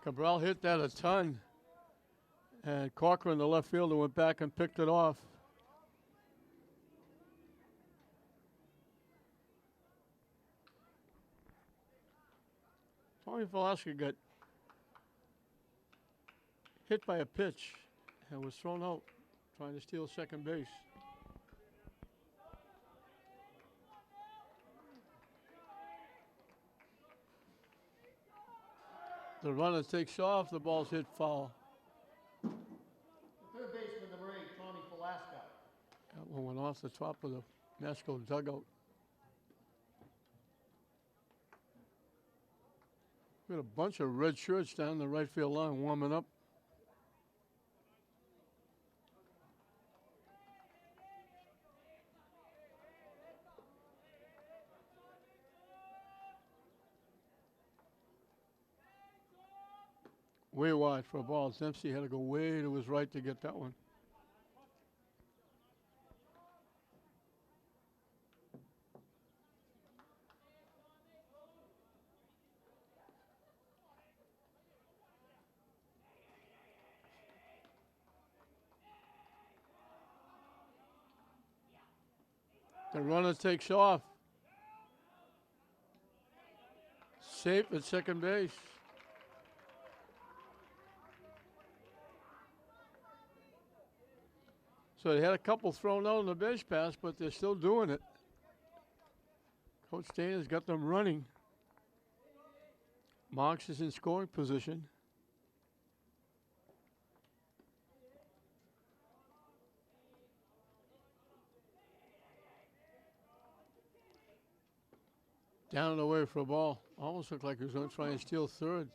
Cabral hit that a ton. And Corcoran, the left fielder, went back and picked it off. Tony Velasquez got hit by a pitch and was thrown out trying to steal second base. The runner takes off, the ball's hit foul. Third baseman number 8, Tommy Velasca. That one went off the top of the Masco dugout. We got a bunch of red shirts down the right field line warming up. Way wide for a ball. Dempsey had to go way to his right to get that one. The runner takes off. Safe at second base. So they had a couple thrown out on the base pass, but they're still doing it. Coach Dana's got them running. Marks is in scoring position. Down and away for a ball. Almost looked like he was going to try and steal third.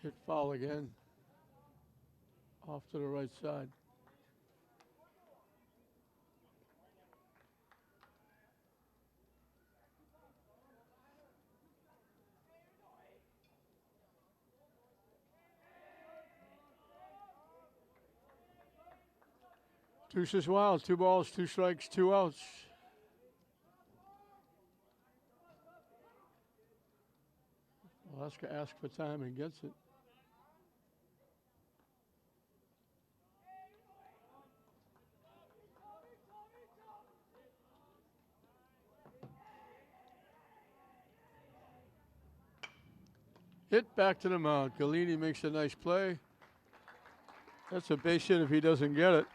Hit foul again. Off to the right side. Deuces Wild, 2 balls, 2 strikes, 2 outs. Alaska asks for time and gets it. Hit back to the mound. Galini makes a nice play. That's a base hit if he doesn't get it.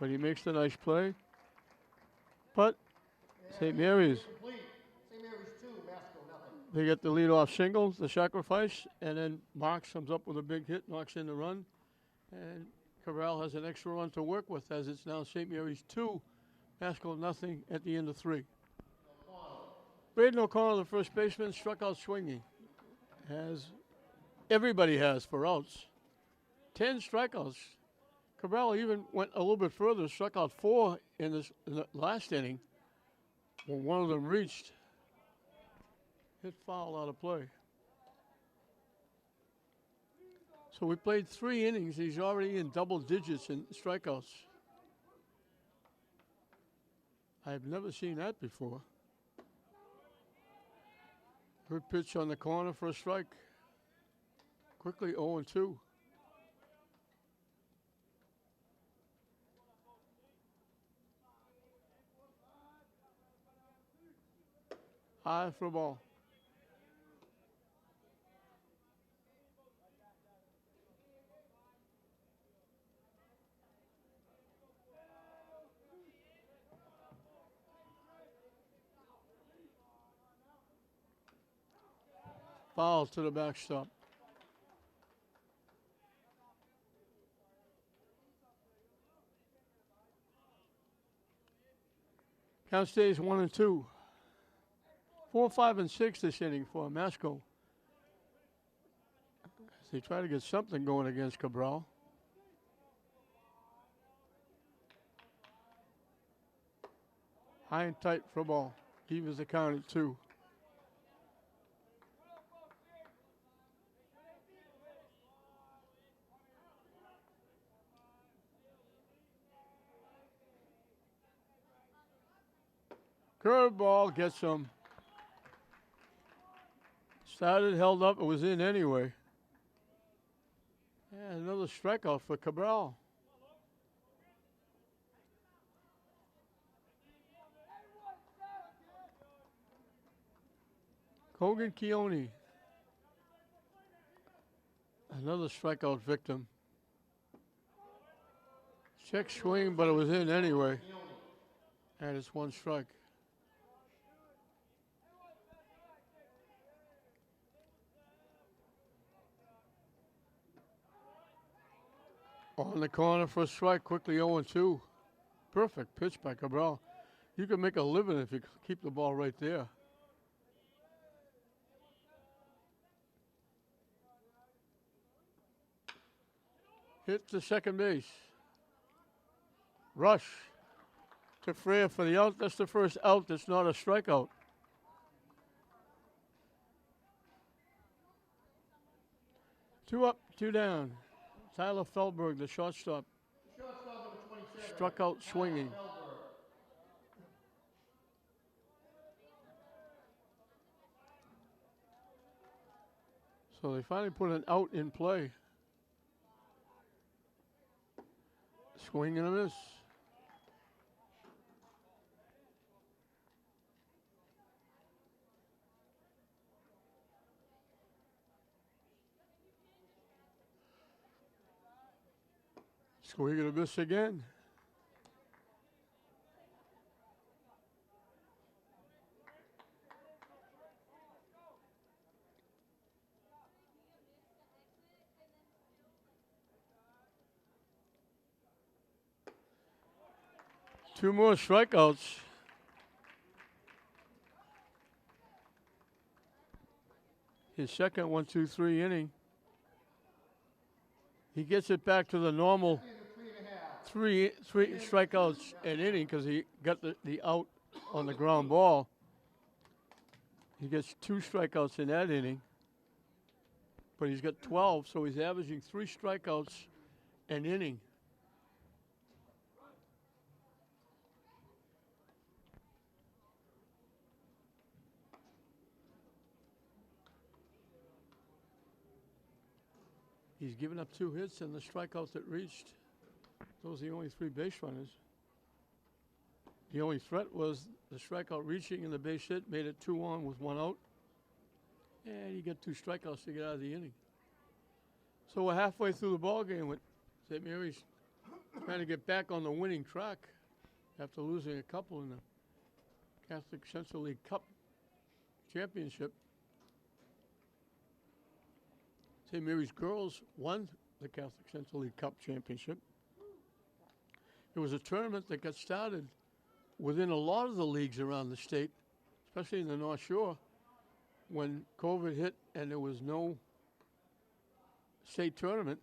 But he makes the nice play. But St. Mary's, Complete. St. Mary's 2, Masco nothing. they get the leadoff single, the sacrifice, and then Marks comes up with a big hit, knocks in the run. And Cabral has an extra run to work with as it's now St. Mary's 2, Masco nothing at the end of 3. Braden O'Connell, the first baseman, struck out swinging, as everybody has for outs. 10 strikeouts. Cabral even went a little bit further, struck out 4 in the last inning when one of them reached. Hit foul out of play. So we played 3 innings. He's already in double digits in strikeouts. I've never seen that before. Good pitch on the corner for a strike. Quickly 0-2. High for a ball. Foul to the backstop. Count stays 1-2. 4, 5, and 6 this inning for Masco. As they try to get something going against Cabral. High and tight for a ball. Evens the count at 2. Curveball gets him. Started, held up, it was in anyway. And another strikeout for Cabral. Kogan Keone. Another strikeout victim. Check swing, but it was in anyway. And it's 1 strike. On the corner for a strike, quickly 0-2. Perfect pitch by Cabral. You can make a living if you keep the ball right there. Hit to second base. Rush to Freer for the out. That's the first out that's not a strikeout. Two up, 2 down. Tyler Feldberg, the shortstop, Shortstop number 27. struck out swinging. Feldberg. So they finally put an out in play. Swing and a miss. Swing and a miss again. Two more strikeouts. His second 1-2-3 inning. He gets it back to the normal three strikeouts an inning because he got the out on the ground ball. He gets 2 strikeouts in that inning, but he's got 12, so he's averaging 3 strikeouts an inning. He's given up 2 hits and the strikeouts that reached. Those are the only 3 base runners. The only threat was the strikeout reaching and the base hit made it 2-on with 1 out. And he got 2 strikeouts to get out of the inning. So we're halfway through the ball game with St. Mary's trying to get back on the winning track after losing a couple in the Catholic Central League Cup championship. St. Mary's girls won the Catholic Central League Cup championship. It was a tournament that got started within a lot of the leagues around the state, especially in the North Shore, when COVID hit and there was no state tournament.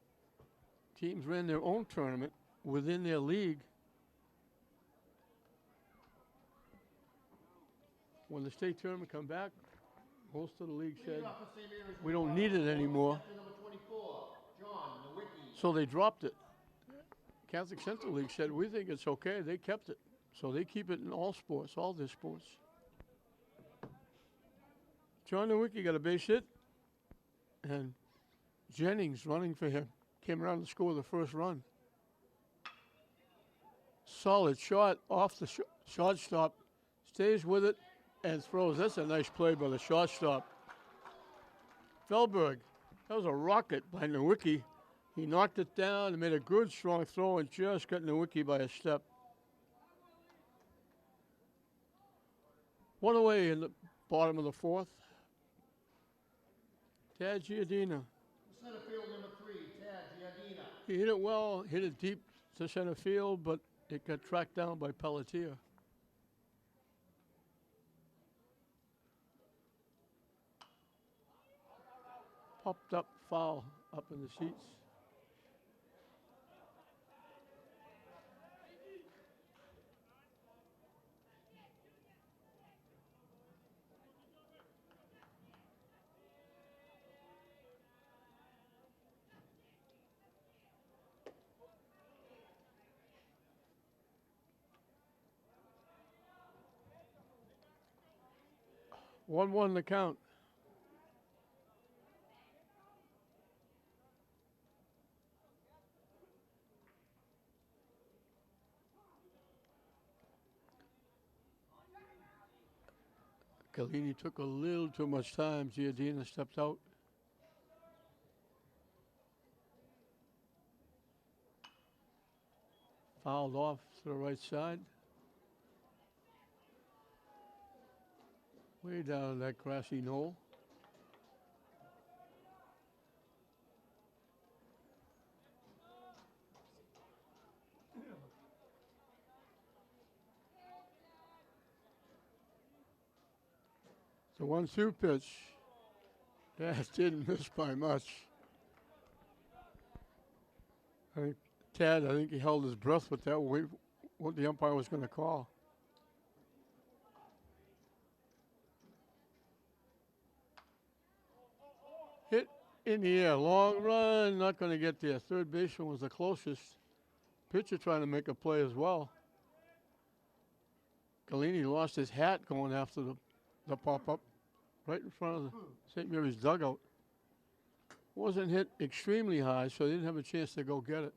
Teams ran their own tournament within their league. When the state tournament come back, most of the league said, we don't need it anymore. So they dropped it. Catholic Central League said, we think it's okay. They kept it. So they keep it in all sports, all their sports. John Nowicki got a base hit, and Jennings running for him came around to score the first run. Solid shot off the shortstop, stays with it, and throws. That's a nice play by the shortstop. Felberg, that was a rocket by Nowicki. He knocked it down and made a good, strong throw and just got Nowicki by a step. 1 away in the bottom of the 4th. Tad Giardina. Center field number 3, Tad Giardina. He hit it well, hit it deep to center field, but it got tracked down by Pelletier. Popped up foul up in the seats. One the count. Galini took a little too much time. Giardina stepped out. Fouled off to the right side. Way down that grassy knoll. The 1-2 pitch. That didn't miss by much. I think he held his breath with that, wait what the umpire was going to call. Hit in the air, long run, not going to get there. Third baseman was the closest. Pitcher trying to make a play as well. Galini lost his hat going after the pop-up right in front of the St. Mary's dugout. Wasn't hit extremely high, so they didn't have a chance to go get it.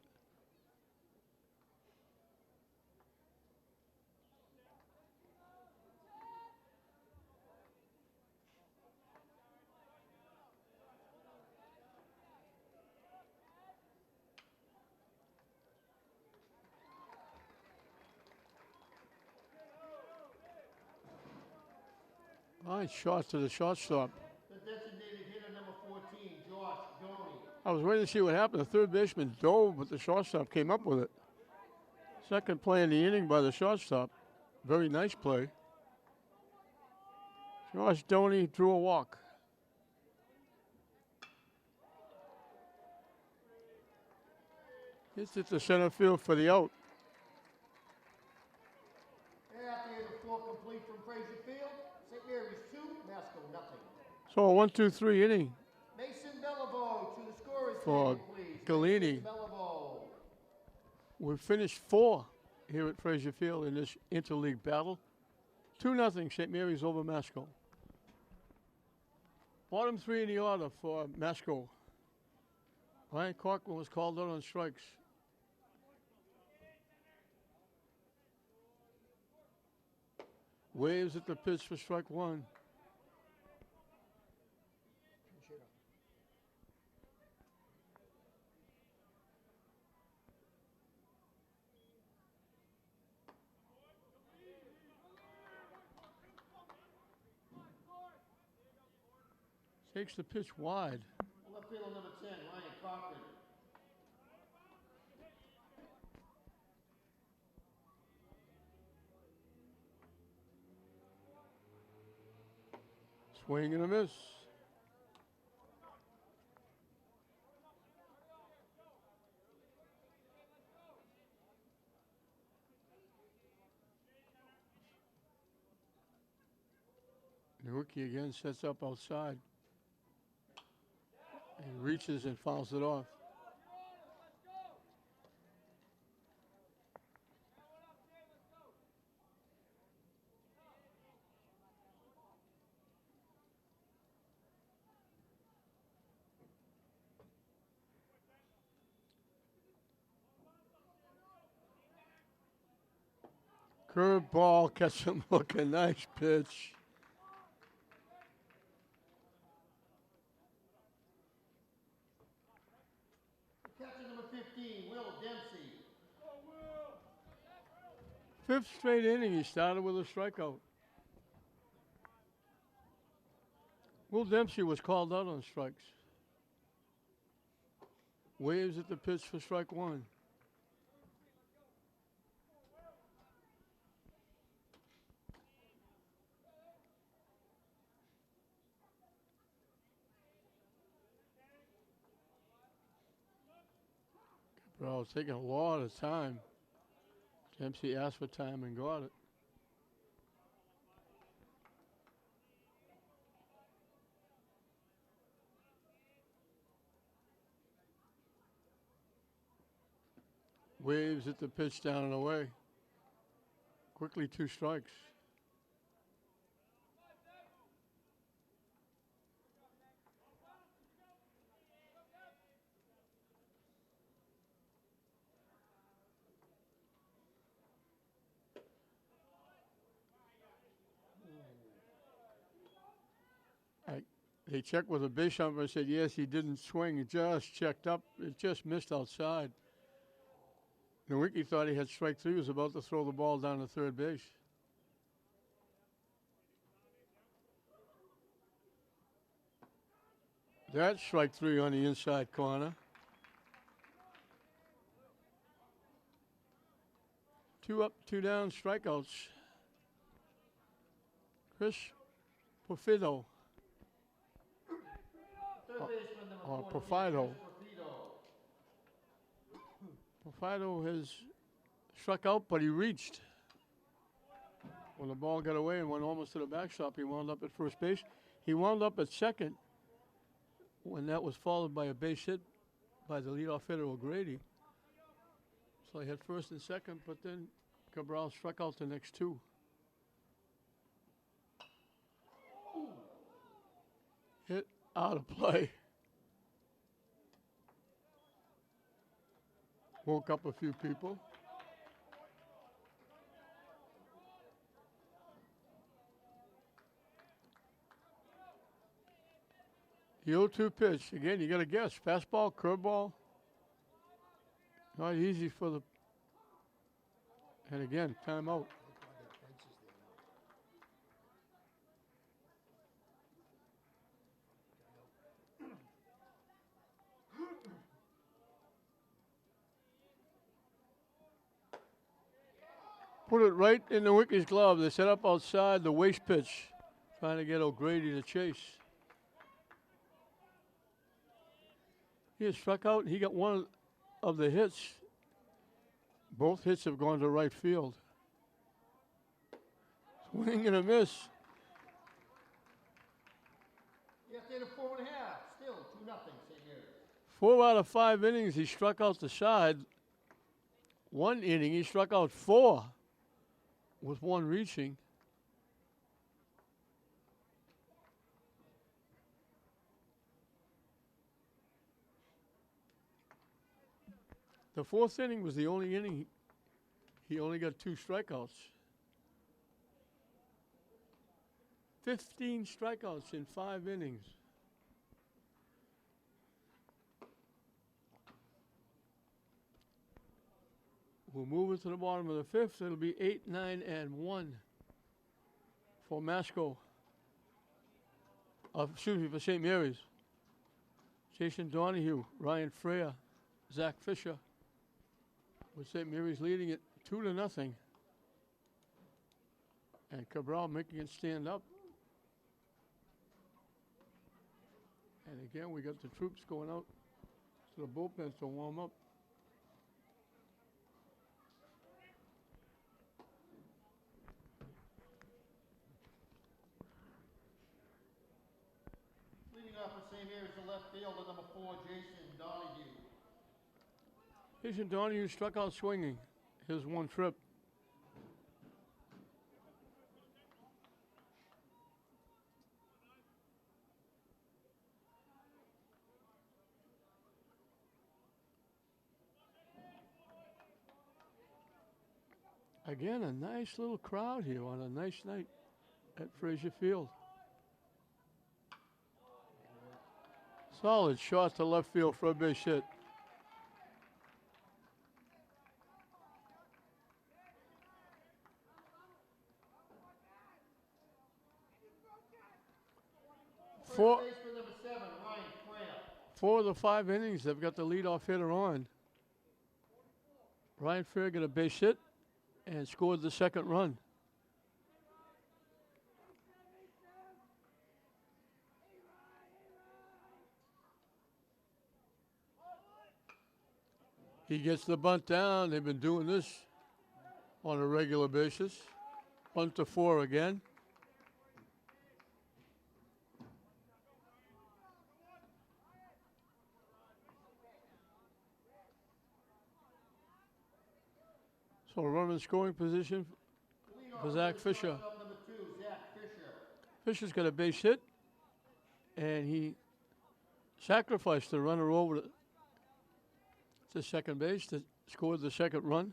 Nice shot to the shortstop. The designated hitter number 14, Josh Doney. I was waiting to see what happened. The third baseman dove, but the shortstop came up with it. Second play in the inning by the shortstop. Very nice play. Josh Doney drew a walk. Hits it to center field for the out. After the 4 complete from Fraser Field, St. Mary's 2, Masco nothing. So a 1-2-3 inning Mason Beliveau to the scorer's for table, please. Galini. Mason Beliveau. We finished 4 here at Fraser Field in this interleague battle. 2-0 St. Mary's over Masco. Bottom 3 in the order for Masco. Ryan Corcoran was called out on strikes. Waves at the pitch for strike 1. Takes the pitch wide. Left fielder number 10, Ryan Cochran. Swing and a miss. Nowicki again sets up outside. He reaches and fouls it off. Curve ball, catch him looking, nice pitch. Catcher number 15, Will Dempsey. 5th straight inning, he started with a strikeout. Will Dempsey was called out on strikes. Waves at the pitch for strike 1. Bro, it's taking a lot of time. Dempsey asked for time and got it. Waves at the pitch down and away. Quickly 2 strikes. They checked with a base umpire and said, yes, he didn't swing. It just checked up. It just missed outside. Nowicki thought he had strike 3, was about to throw the ball down to third base. That's strike 3 on the inside corner. 2 up, 2 down, strikeouts. Chris Porfido. Third baseman number 14, Porfido. Porfido has struck out, but he reached. When the ball got away and went almost to the backstop, he wound up at first base. He wound up at second when that was followed by a base hit by the leadoff hitter O'Grady. So he had first and second, but then Cabral struck out the next 2. Hit out of play. Woke up a few people. The 0-2 pitch. Again, you got to guess. Fastball, curveball. Not easy for the... And again, timeout. Put it right in the Wicky's glove. They set up outside the waste pitch, trying to get O'Grady to chase. He had struck out. He got one of the hits Both hits have gone to right field. Swing and a miss. You have to hit a 4.5. Still 2-0, St. Mary's. 4 out of 5 innings, he struck out the side. 1 inning, he struck out 4 with 1 reaching. The 4th inning was the only inning he only got 2 strikeouts. 15 strikeouts in 5 innings. We'll move it to the bottom of the 5th. It'll be 8, 9, and 1 for Masco. Excuse me, for St. Mary's. Jason Donahue, Ryan Freya, Zach Fisher. With St. Mary's leading it 2-0. And Cabral making it stand up. And again, we got the troops going out to the bullpen to warm up. Leading off for St. Mary's, the left fielder, number 4, Jason Donahue. Jason Donahue struck out swinging his 1 trip. Again, a nice little crowd here on a nice night at Frazier Field. Solid shot to left field for a base hit. First baseman, number 7, Ryan Freya. 4 of the 5 innings, they've got the leadoff hitter on. Ryan Freya got a base hit and scored the 2nd run. He gets the bunt down. They've been doing this on a regular basis. Bunt to 4 again. So a runner in scoring position for Zach Fisher. Number 2, Zach Fisher. Fisher's got a base hit, and he sacrificed the runner over to second base to score the 2nd run.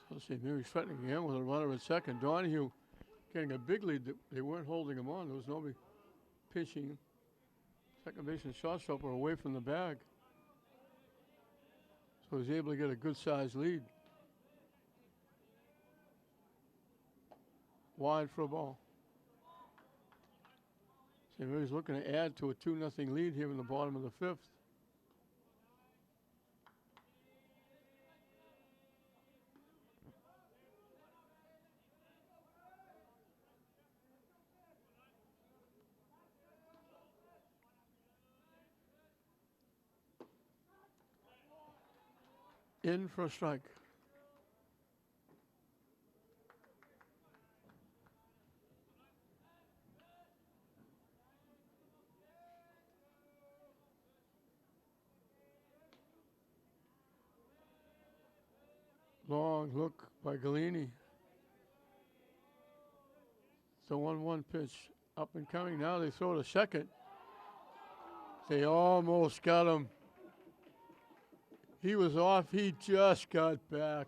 So St. Mary's threatening again with a runner at second. Donahue getting a big lead. They weren't holding him on. There was nobody pitching. Second base and shortstop are away from the bag. So he's able to get a good-sized lead. Wide for a ball. St. Mary's looking to add to a 2-0 lead here in the bottom of the 5th. In for a strike. Long look by Galini. It's a 1-1 pitch. Up and coming now. They throw to second. They almost got him. He was off. He just got back.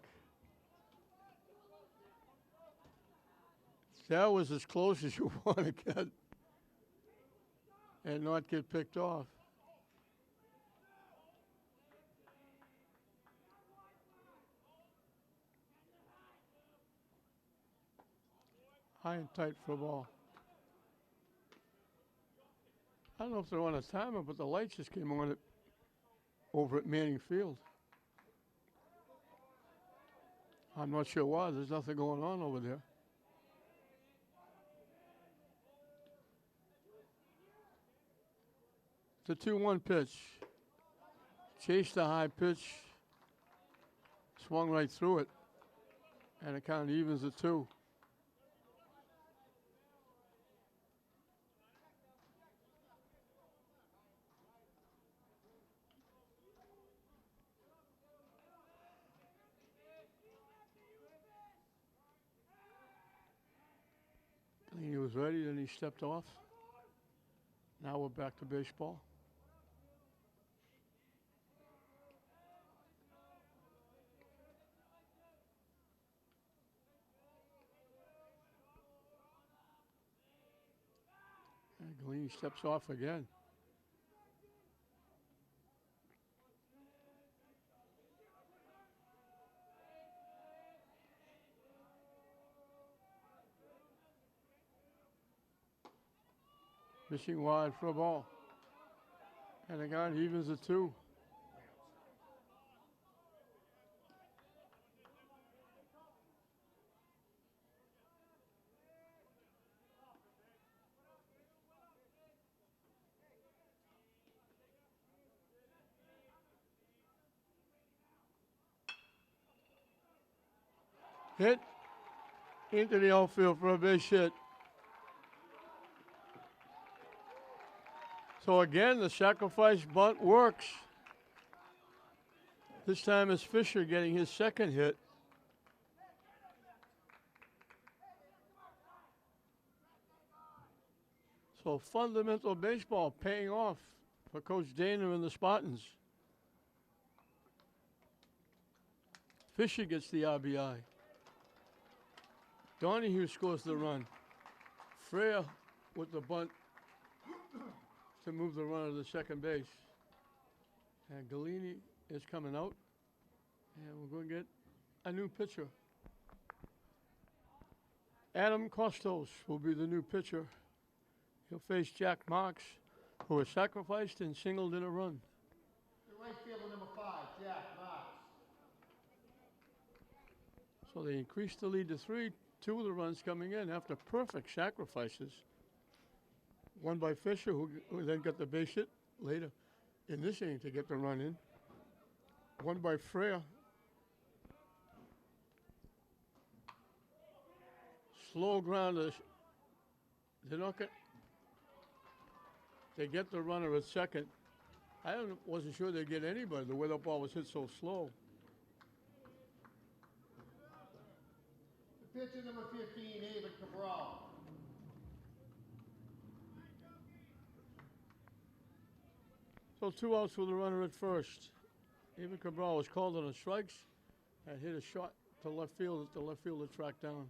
That was as close as you want to get and not get picked off. High and tight for a ball. I don't know if they're on a timer, but the lights just came on over at Manning Field. I'm not sure why. There's nothing going on over there. The 2-1 pitch. Chased the high pitch. Swung right through it. And it kind of evens the 2. He was ready, then he stepped off. Now we're back to baseball. And Galini steps off again. Fishing wide for a ball. And again, evens the 2. Hit into the outfield for a base hit. So again, the sacrifice bunt works. This time it's Fisher getting his second hit. So fundamental baseball paying off for Coach Dana and the Spartans. Fisher gets the RBI. Donahue scores the run. Freya with the bunt to move the runner to second base. And Galini is coming out. And we're going to get a new pitcher. Adam Costos will be the new pitcher. He'll face Jack Marks, who was sacrificed and singled in a run. The right fielder, number 5, Jack Marks. So they increased the lead to 3. 2 of the runs coming in after perfect sacrifices. One by Fisher, who then got the base hit later in this inning to get the run in. One by Freya. Slow grounders. They're not going. They get the runner at second. Wasn't sure they'd get anybody. The way the ball was hit so slow. The pitcher, number 15, David Cabral. So 2 outs with the runner at first. David Cabral was called on the strikes and hit a shot to left field that the left fielder tracked down.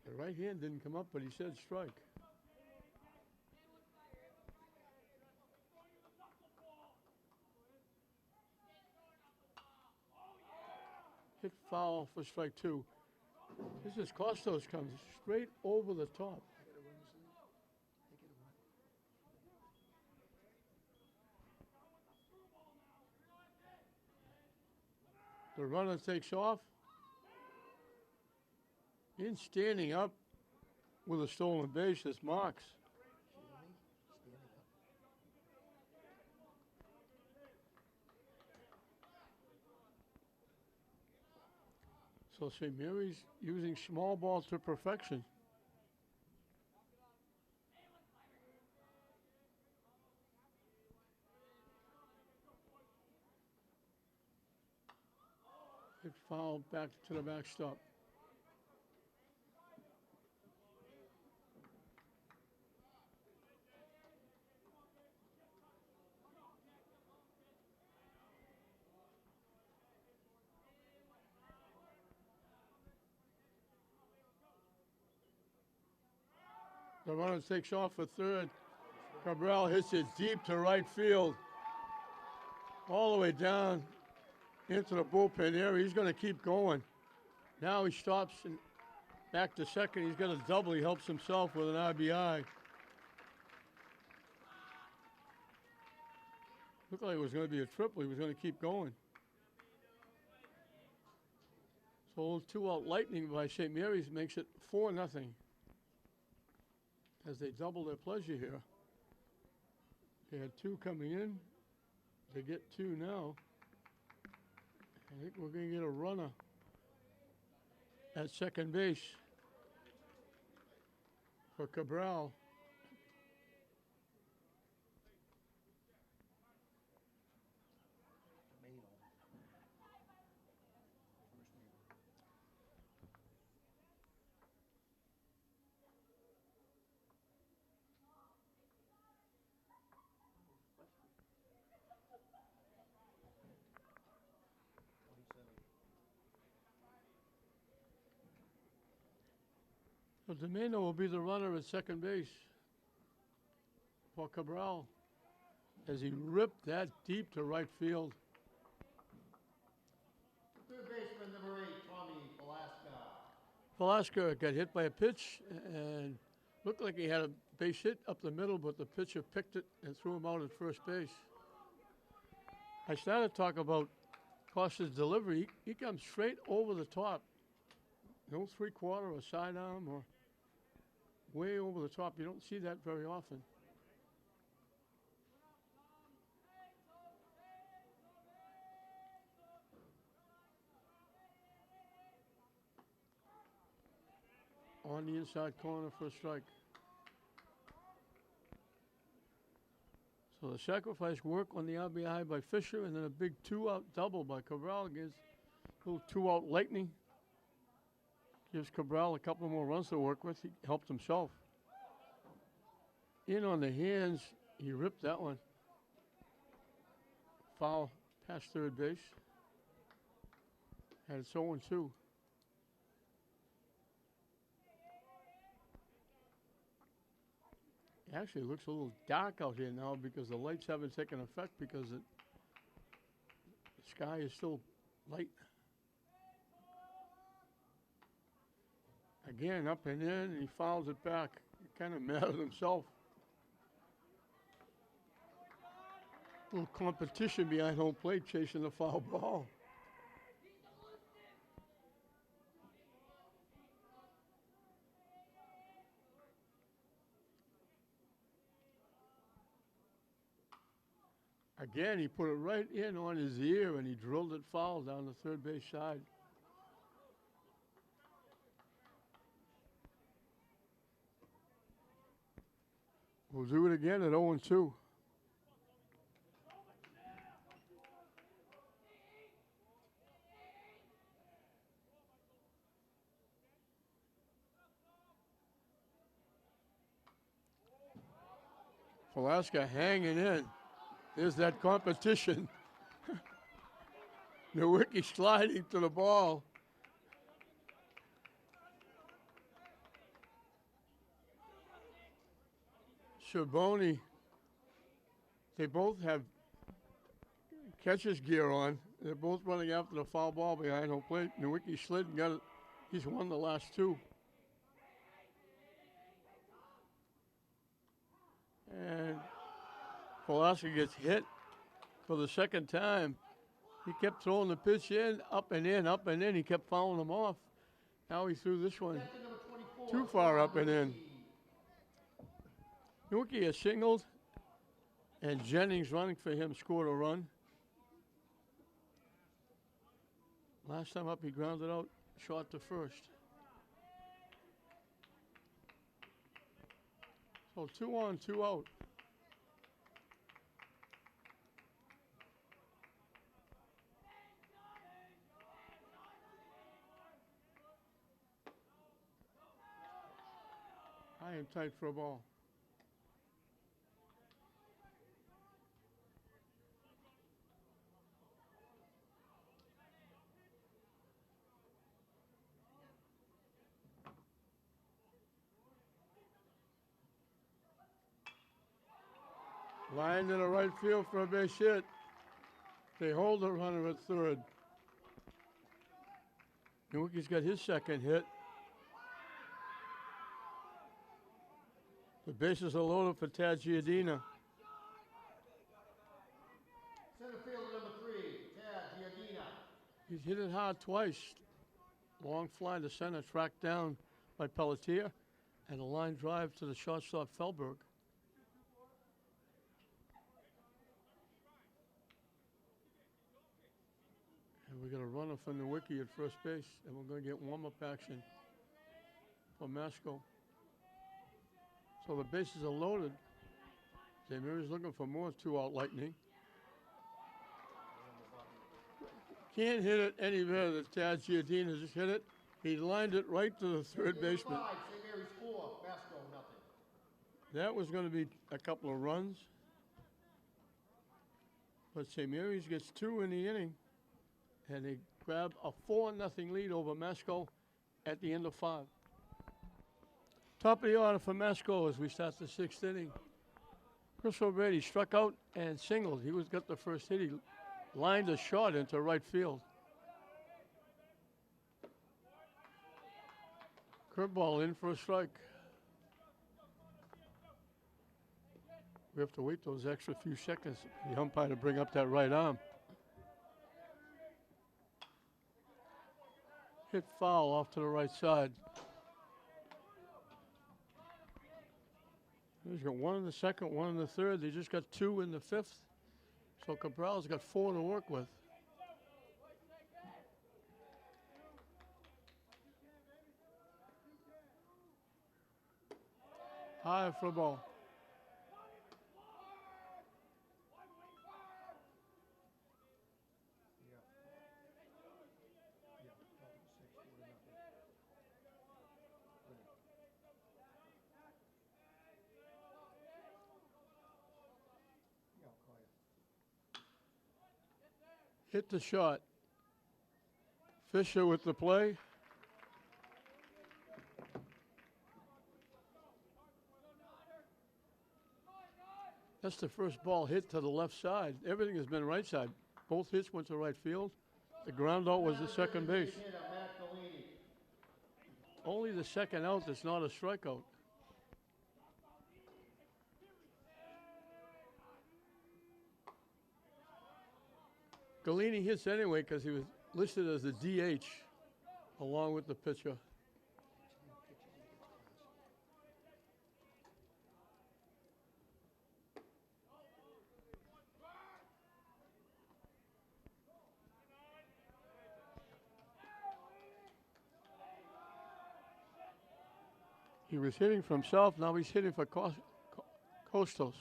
The right hand didn't come up, but he said strike. Hit foul for strike 2. This is Costos comes straight over the top. The runner takes off. In standing up with a stolen base is Marks. So St. Mary's using small ball to perfection. It fouled back to the backstop. The runner takes off for third. Cabral hits it deep to right field. All the way down into the bullpen area. He's going to keep going. Now he stops and back to second. He's got a double. He helps himself with an RBI. Looked like it was going to be a triple. He was going to keep going. So 2-out lightning by St. Mary's makes it 4-0 as they double their pleasure here. They had 2 coming in. They get 2 now. I think we're going to get a runner at second base for Cabral. So Domeno will be the runner at second base for Cabral as he ripped that deep to right field. Third baseman number 8, Tommy Velasca. Velasquez got hit by a pitch and looked like he had a base hit up the middle, but the pitcher picked it and threw him out at first base. I started talking about Costa's delivery. He comes straight over the top. No 3/4 or sidearm or way over the top. You don't see that very often. On the inside corner for a strike. So the sacrifice work on the RBI by Fisher, and then a big 2-out double by Cabral gives a little 2-out lightning. Gives Cabral a couple more runs to work with. He helped himself. In on the hands, he ripped that one. Foul past third base. And it's 0-2. Actually, it looks a little dark out here now because the lights haven't taken effect because the sky is still light. Again, up and in, and he fouls it back. Kind of mad at himself. A little competition behind home plate chasing the foul ball. Again, he put it right in on his ear, and he drilled it foul down the third base side. We'll do it again at 0-2. Velasquez hanging in. There's that competition. Nowicki sliding to the ball. Schiavone, they both have catcher's gear on. They're both running after the foul ball behind home plate. Nowicki slid and got it. He's won the last 2. And Velasquez gets hit for the second time. He kept throwing the pitch in, up and in, up and in. He kept fouling him off. Now he threw this one too far up and in. Nowicki has singled, and Jennings running for him scored a run. Last time up, he grounded out short to first. So 2 on, 2 out. I am tight for a ball. Line to the right field for a base hit. They hold the runner at third. Nowicki's got his second hit. The bases are loaded for Tad Giardina. Center fielder number 3, Tad Giardina. He's hit it hard twice. Long fly to center, tracked down by Pelletier, and a line drive to the shortstop Felberg. And we got a runner from the wiki at first base, and we're going to get warm-up action for Masco. So the bases are loaded. St. Mary's looking for more two-out lightning. Can't hit it any better than Tad Giardina just hit it. He lined it right to the third baseman. St. Mary's 4, Masco nothing. That was going to be a couple of runs. But St. Mary's gets 2 in the inning. And they grab a 4-0 lead over Masco at the end of 5. Top of the order for Masco as we start the 6th inning. Chris O'Brady struck out and singled. He got the first hit. He lined a shot into right field. Curveball in for a strike. We have to wait those extra few seconds for the umpire to bring up that right arm. Hit foul off to the right side. He's got 1 in the second, 1 in the third. They just got 2 in the 5th. So Cabral's got 4 to work with. High for a ball. Hit the shot. Fisher with the play. That's the first ball hit to the left side. Everything has been right side. Both hits went to right field. The ground out was the second base. Only the second out that's not a strikeout. Galini hits anyway because he was listed as a DH along with the pitcher. He was hitting for himself, now he's hitting for Costos.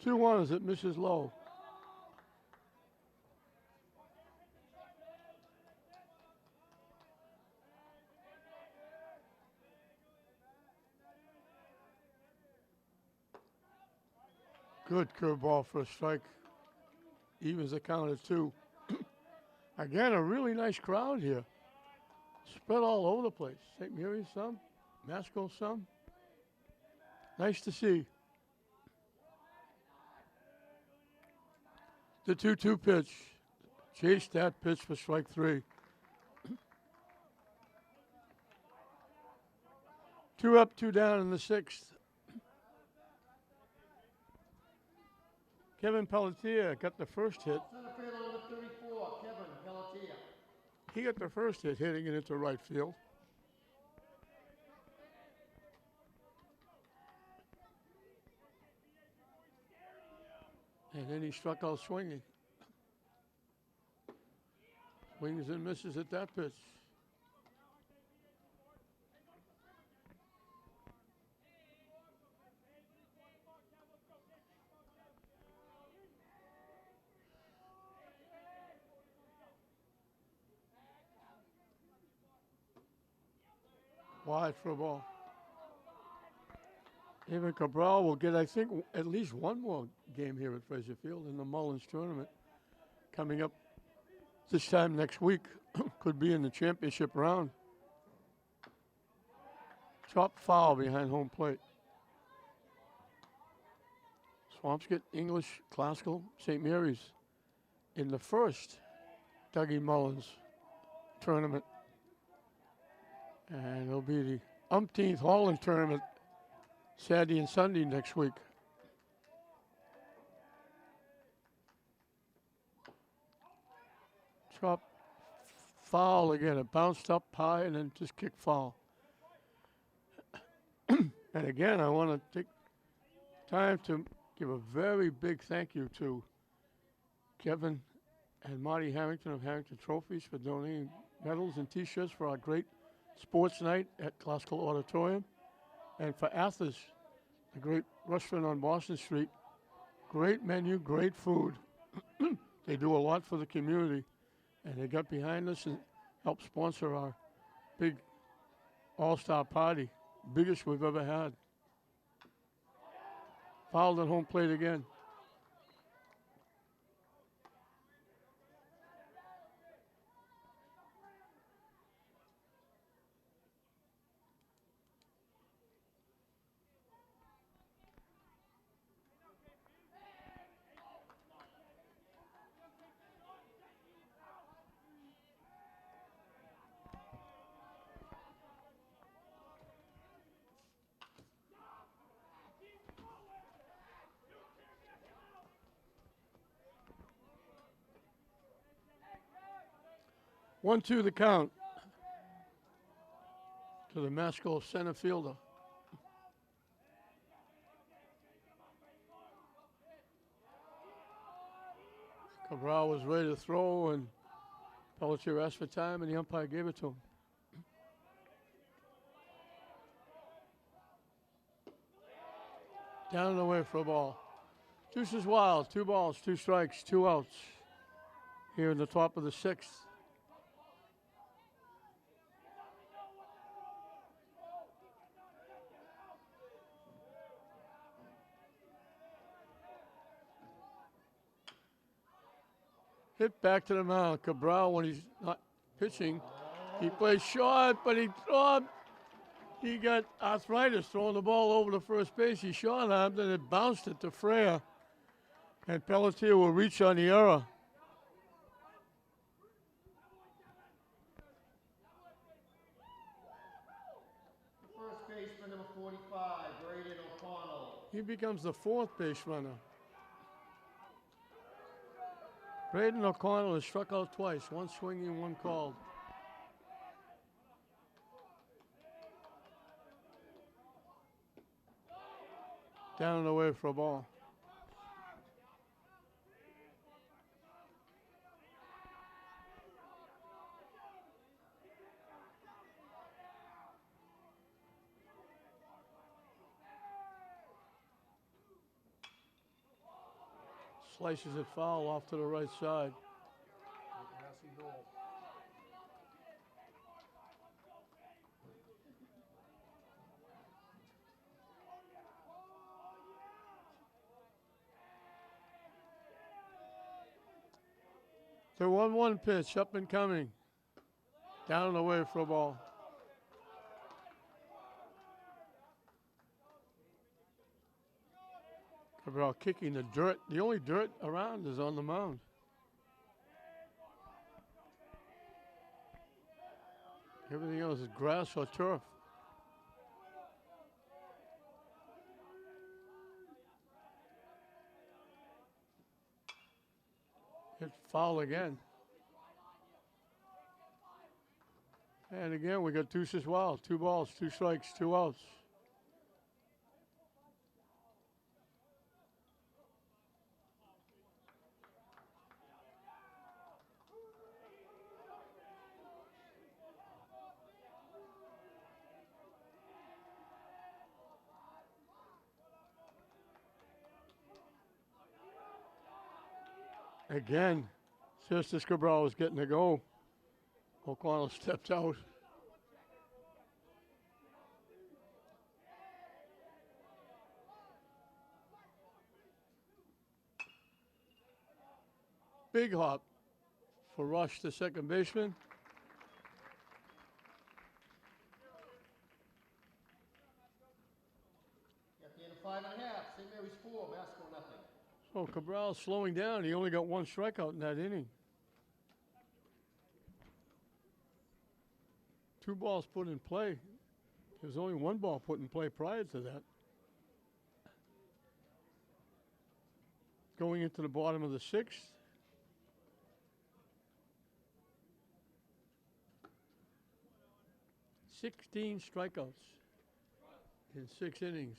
Two ones at Mrs. Lowe. Good curveball for a strike. Evens the count at 2. Again, a really nice crowd here. Spread all over the place. St. Mary's some, Masco some. Nice to see. The 2-2 pitch. Chased that pitch for strike 3. 2 up, 2 down in the 6th. Kevin Pelletier got the first hit. Center fielder number 34, Kevin Pelletier. He got the first hit, hitting it into right field. And then he struck out swinging. Swings and misses at that pitch. Wide for a ball. Evan Cabral will get, I think, at least one more game here at Fraser Field in the Mullins tournament. Coming up this time next week. Could be in the championship round. Chop foul behind home plate. Swampscott, English, Classical, St. Mary's in the first Dougie Mullins tournament. And it'll be the umpteenth Holland tournament Saturday and Sunday next week. Chop foul again. It bounced up high and then just kick foul. And again, I want to take time to give a very big thank you to Kevin and Marty Harrington of Harrington Trophies for donating medals and T-shirts for our great sports night at Classical Auditorium. And for Athos, the great restaurant on Boston Street. Great menu, great food. They do a lot for the community. And they got behind us and helped sponsor our big all-star party. Biggest we've ever had. Fouled at home plate again. One, two, the count to the Masco center fielder. Cabral was ready to throw, and Pelletier asked for time, and the umpire gave it to him. Down and away for a ball. Deuces wild. 2 balls, 2 strikes, 2 outs. Here in the top of the 6th. Hit back to the mound. Cabral, when he's not pitching, he plays short, but he got arthritis throwing the ball over to first base. He short-armed and it bounced it to Freya. And Pelletier will reach on the error. First baseman, number 45, Braden O'Connell. He becomes the 4th base runner. Braden O'Connell has struck out twice, 1 swinging, 1 called. Down and away for a ball. Slices it foul off to the right side. The 1-1 pitch, up and coming. Down and away for a ball. Cabral kicking the dirt. The only dirt around is on the mound. Everything else is grass or turf. Hit foul again. And again, we got deuces wild. 2 balls, 2 strikes, 2 outs. Again, just as Cabral was getting to go, O'Connell stepped out. Big hop for Rush, the second baseman. At the end of 5 and a half, St. Mary's 4, Masco nothing. So Cabral slowing down. He only got 1 strikeout in that inning. 2 balls put in play. There was only 1 ball put in play prior to that. Going into the bottom of the 6th. 16 strikeouts in 6 innings.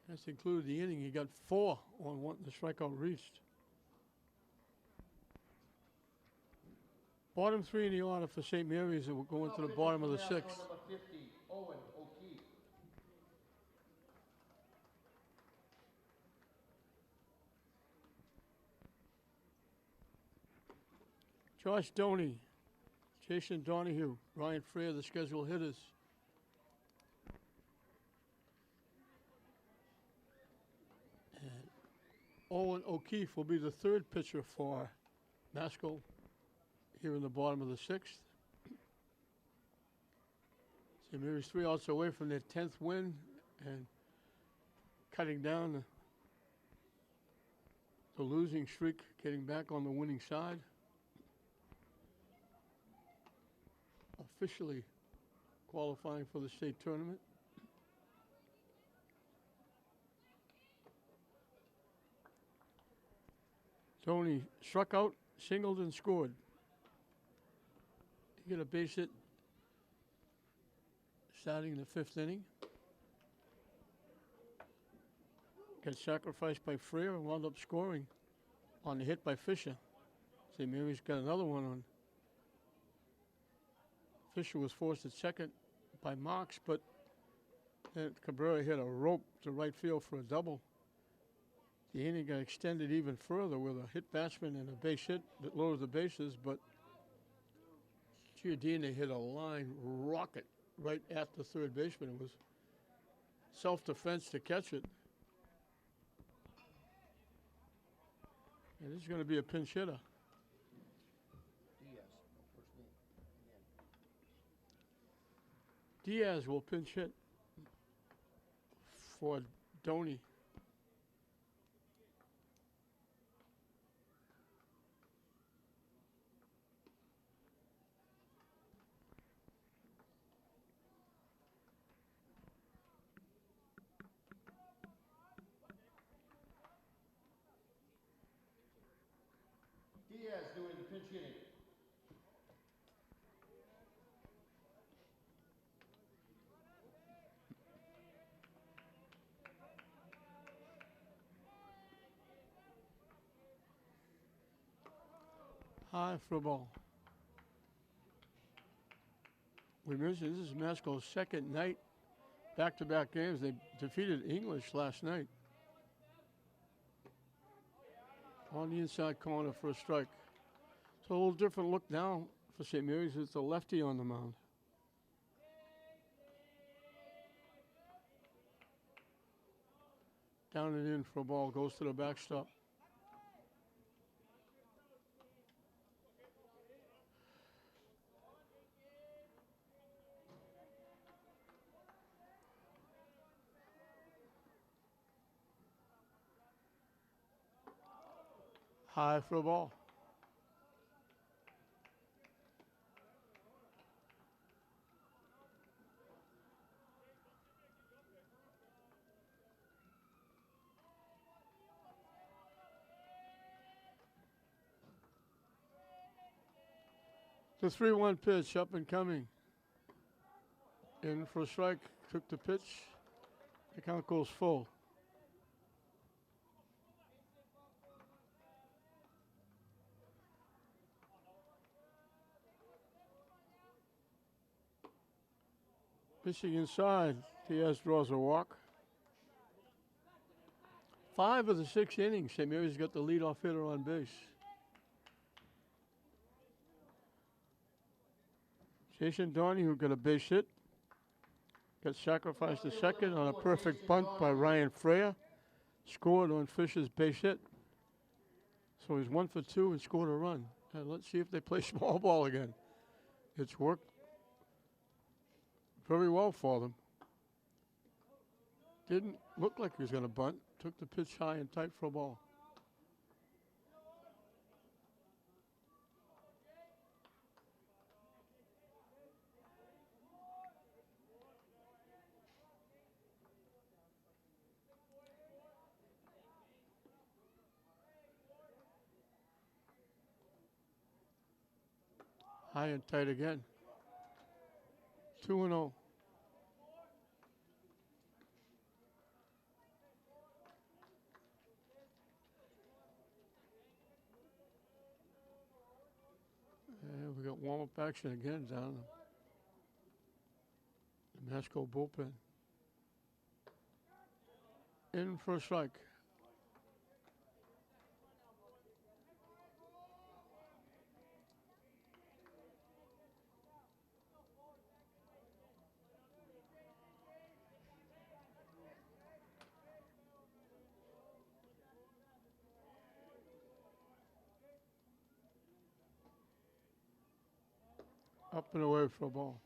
That's included the inning. He got 4 on one the strikeout reached. Bottom 3 in the order for St. Mary's, and we're going to the bottom of the 6th. Number 50, Owen O'Keefe. Josh Doney, Jason Donahue, Ryan Freer, the scheduled hitters. And Owen O'Keefe will be the 3rd pitcher for Masco here in the bottom of the 6th. St. Mary's 3 outs away from their 10th win and cutting down the losing streak, getting back on the winning side. Officially qualifying for the state tournament. Tony struck out, singled, and scored. He got a base hit starting the 5th inning. Got sacrificed by Freer and wound up scoring on the hit by Fisher. St. Mary's got another one on. Fisher was forced at second by Marks, but then Cabrera hit a rope to right field for a double. The inning got extended even further with a hit batsman and a base hit that lowered the bases, but Giardina hit a line rocket right at the 3rd baseman. It was self-defense to catch it. And this is going to be a pinch hitter. Diaz will pinch hit for Doney. Diaz doing the pinch hitting. High for a ball. We mentioned this is Masco's 2nd night, back-to-back games. They defeated English last night. On the inside corner for a strike. So a little different look now for St. Mary's. It's a lefty on the mound. Down and in for a ball, goes to the backstop. High for a ball. The 3-1 pitch, up and coming. In for a strike, took the pitch. The count goes full. Pitching inside, Diaz draws a walk. 5 of the 6 innings, St. Mary's got the leadoff hitter on base. Jason Donnie, who got a base hit, got sacrificed to second on a perfect bunt by Ryan Freer. Scored on Fisher's base hit. So he's 1 for 2 and scored a run. And let's see if they play small ball again. It's worked very well for them. Didn't look like he was going to bunt. Took the pitch high and tight for a ball. High and tight again. 2-0. And we got warm-up action again down the Masco bullpen. In for a strike. Up and away for a ball.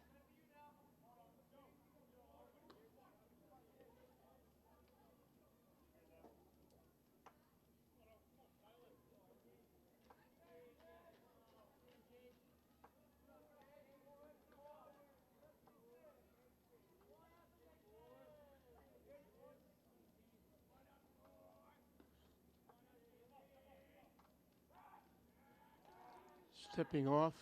Stepping off.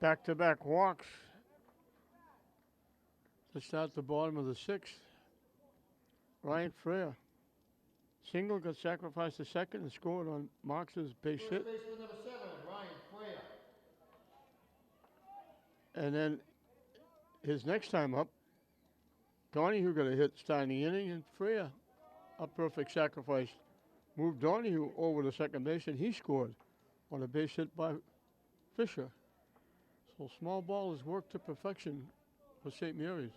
Back-to-back walks to start the bottom of the sixth. Ryan Freer. Single got sacrificed to second and scored on Marks's base hit. First baseman number 7, Ryan Freya. And then his next time up, Donahue got a hit starting the inning, and Freer, a perfect sacrifice, moved Donahue over to second base, and he scored on a base hit by Fisher. So small ball has worked to perfection for St. Mary's.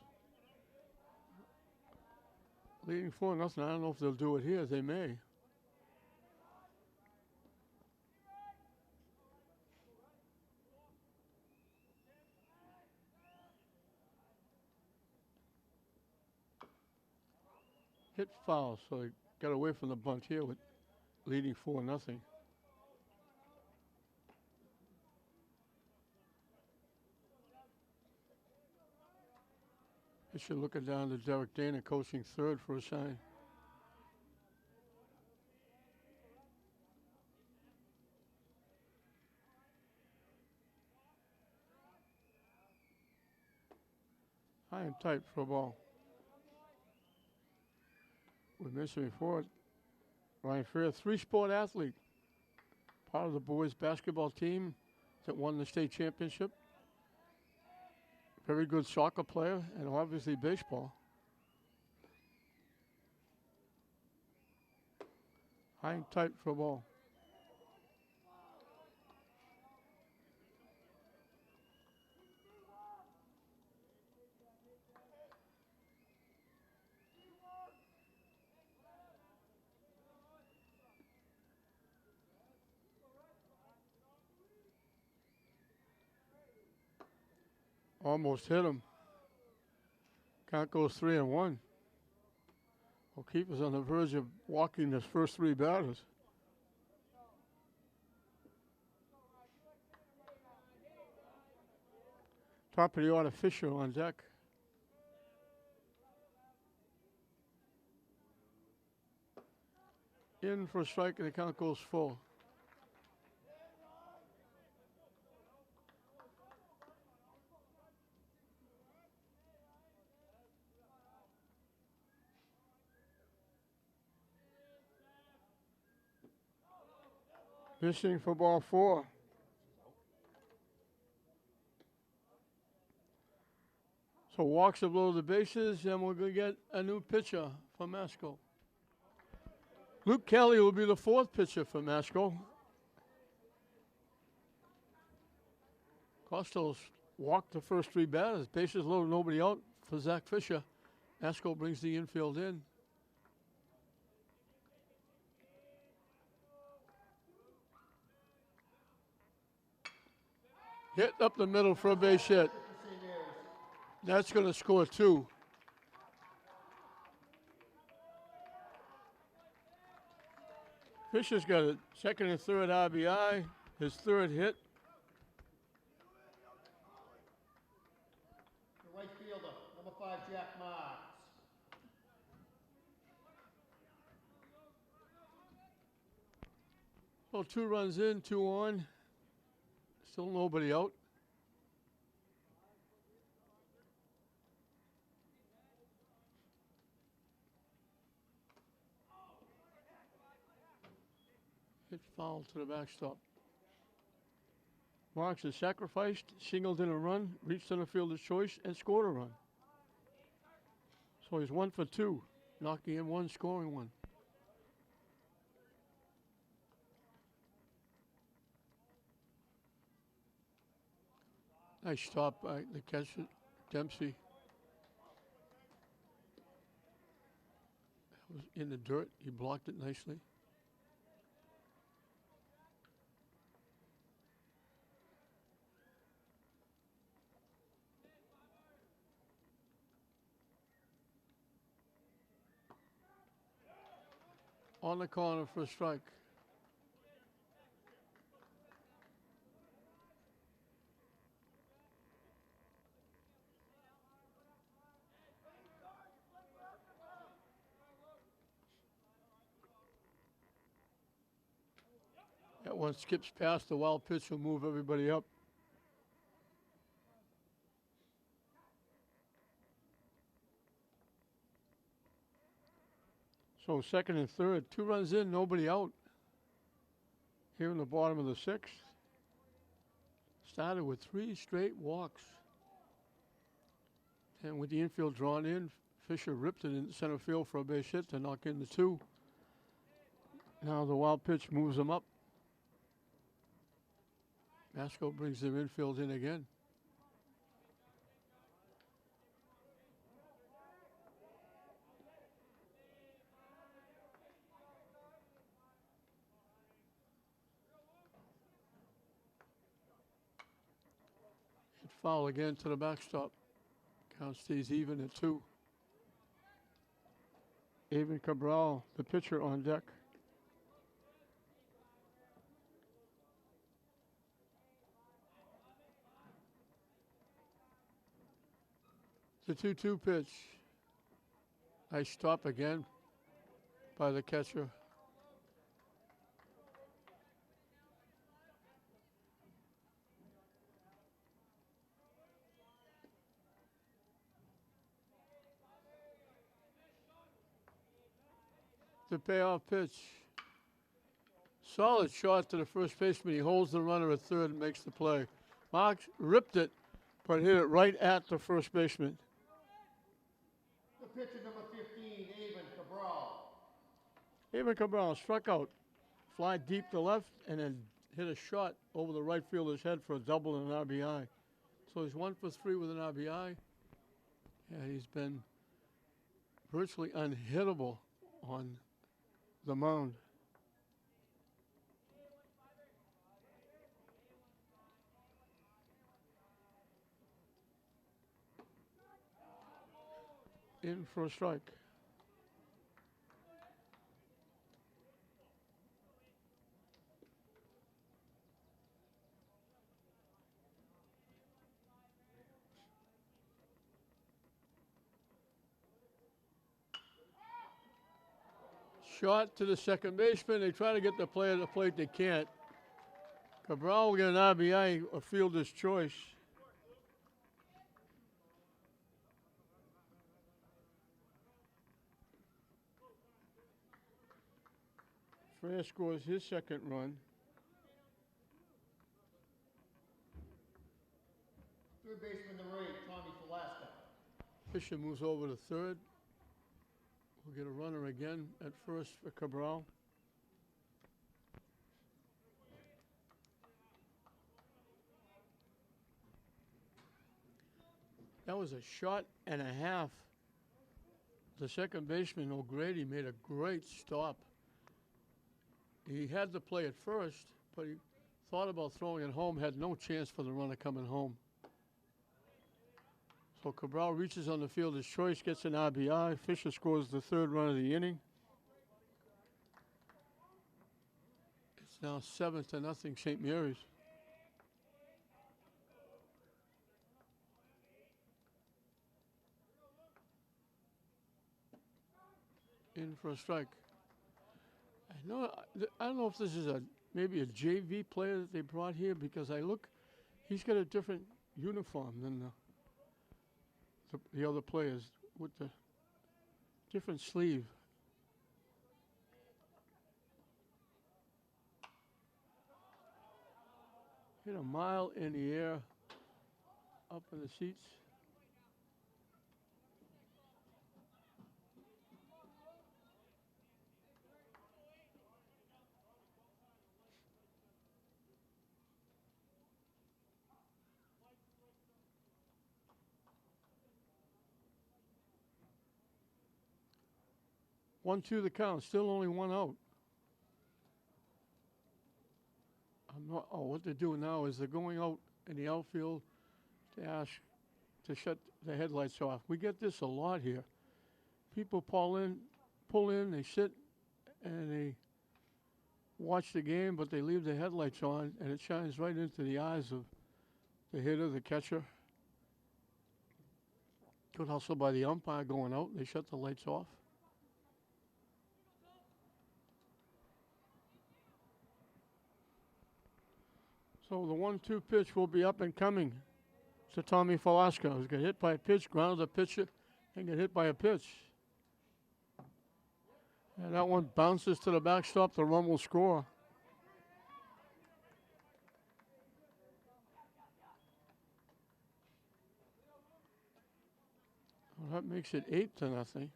Leading 4-0. I don't know if they'll do it here. They may. Hit foul, so they got away from the bunt here with leading 4-0. Fisher looking down to Derek Dana, coaching third for a sign. High and tight for a ball. We mentioned before, Ryan Freer, 3-sport athlete, part of the boys basketball team that won the state championship. Very good soccer player, and obviously baseball. High and tight for a ball. Almost hit him. Count goes 3-1. O'Keefe is on the verge of walking his first 3 batters. Top of the order, Fisher on deck. In for a strike, and the count goes full. Missing for ball 4. So walks to blow the bases, and we're going to get a new pitcher for Masco. Luke Kelly will be the 4th pitcher for Masco. Costos walked the first 3 batters. Bases loaded, nobody out for Zach Fisher. Masco brings the infield in. Hit up the middle for a base hit. That's going to score 2. Fisher's got a second and third RBI, his 3rd hit. The right fielder, 5, Jack Marks. Well, 2 runs in, 2 on. Still nobody out. Hit foul to the backstop. Marks is sacrificed, singled in a run, reached center fielder's choice, and scored a run. So he's 1 for 2, knocking in 1, scoring 1. Nice stop by the catcher, Dempsey. That was in the dirt. He blocked it nicely. On the corner for a strike. That one skips past the wild pitch, will move everybody up. So second and third, 2 runs in, nobody out. Here in the bottom of the 6th. Started with 3 straight walks. And with the infield drawn in, Fisher ripped it in center field for a base hit to knock in the 2. Now the wild pitch moves them up. Masco brings their infield in again. Hit foul again to the backstop. Count stays even at 2. Evan Cabral, the pitcher, on deck. The 2-2 pitch. Nice stop again by the catcher. The payoff pitch. Solid shot to the first baseman. He holds the runner at third and makes the play. Marks ripped it, but hit it right at the first baseman. The pitcher, number 15, Evan Cabral. Evan Cabral struck out. Fly deep to left and then hit a shot over the right fielder's head for a double and an RBI. So he's 1 for 3 with an RBI. Yeah, he's been virtually unhittable on the mound. In for a strike. Shot to the second baseman. They try to get the play at the plate. They can't. Cabral will get an RBI, a fielder's choice. Freya scores his second run. Third baseman, the right, Tommy Velasquez. Fisher moves over to third. We'll get a runner again at first for Cabral. That was a shot and a half. The second baseman, O'Grady, made a great stop. He had the play at first, but he thought about throwing it home, had no chance for the runner coming home. So Cabral reaches on the fielder's choice, gets an RBI. Fisher scores the third run of the inning. It's now 7-0 St. Mary's. in for a strike. I don't know if this is maybe a JV player that they brought here because he's got a different uniform than the other players with the different sleeve. Hit a mile in the air, up in the seats. One, two, the count. Still only one out. What they're doing now is they're going out in the outfield to ask to shut the headlights off. We get this a lot here. People pull in, they sit, and they watch the game, but they leave the headlights on, and it shines right into the eyes of the hitter, the catcher. Good hustle by the umpire going out. They shut the lights off. So the 1-2 pitch will be up and coming to Tommy Velasco, who's got hit by a pitch, grounded a pitcher, and got hit by a pitch. And that one bounces to the backstop. The run will score. Well, that makes it 8-0.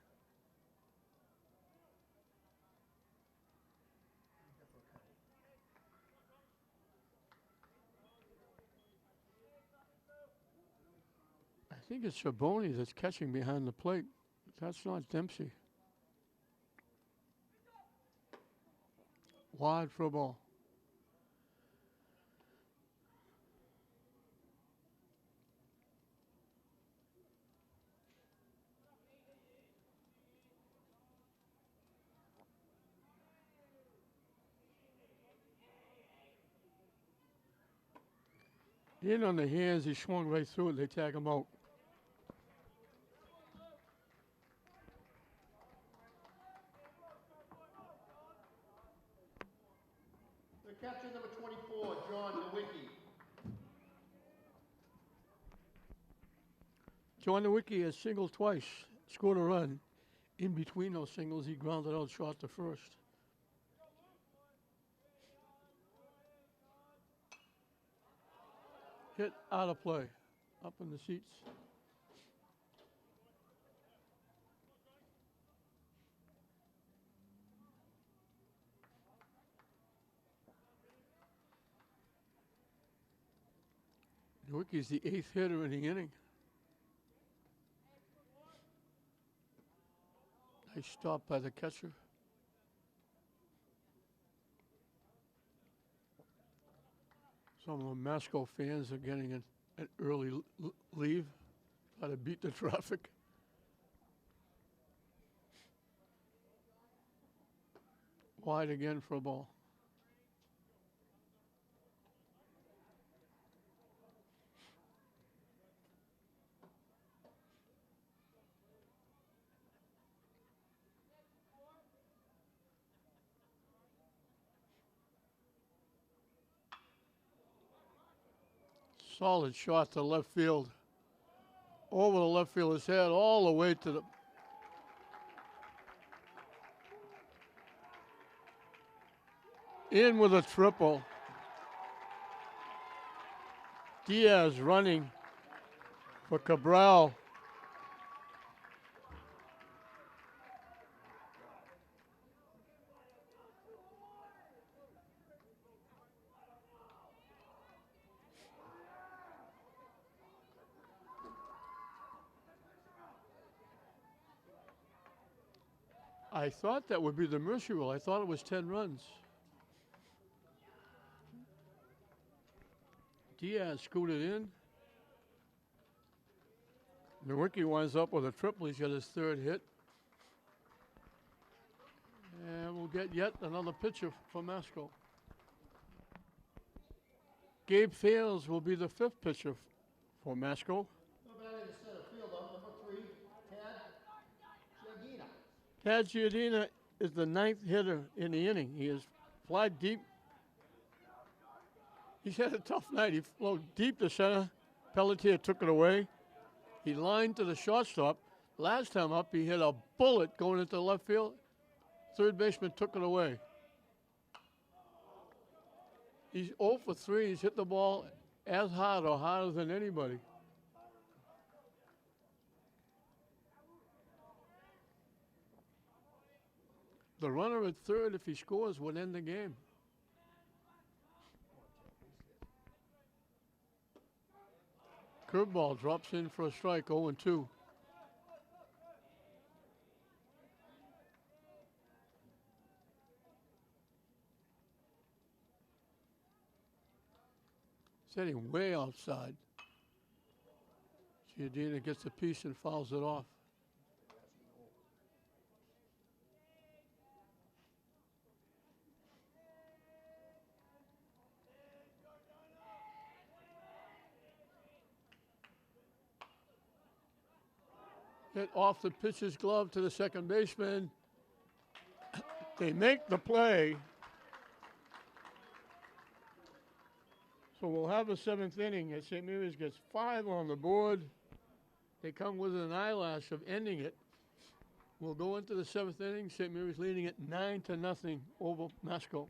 I think it's Chaboni that's catching behind the plate. That's not Dempsey. Wide for a ball. In on the hands, he swung right through it. They tag him out. The catcher, number 24, John Nowicki. John Nowicki has singled twice, scored a run. In between those singles, he grounded out short to first. Hit out of play, up in the seats. Nowicki's the 8th hitter in the inning. Nice stop by the catcher. Some of the Masco fans are getting an early leave, try to beat the traffic. Wide again for a ball. Solid shot to left field. Over the left fielder's head, all the way to the... In with a triple. Diaz running for Cabral. I thought that would be the mercy rule. I thought it was 10 runs. Diaz scooted in. Nowicki winds up with a triple. He's got his 3rd hit. And we'll get yet another pitcher for Masco. Gabe Fales will be the 5th pitcher for Masco. Tad Giardina is the 9th hitter in the inning. He has fly deep. He's had a tough night. He flowed deep to center. Pelletier took it away. He lined to the shortstop. Last time up, he hit a bullet going into left field. Third baseman took it away. He's 0 for 3. He's hit the ball as hard or harder than anybody. The runner at third, if he scores, would end the game. Curveball drops in for a strike, 0-2. It's heading way outside. Giardina gets a piece and fouls it off. Hit off the pitcher's glove to the second baseman. They make the play. So we'll have a 7th inning as St. Mary's gets 5 on the board. They come within an eyelash of ending it. We'll go into the 7th inning. St. Mary's leading it 9-0 over Masco.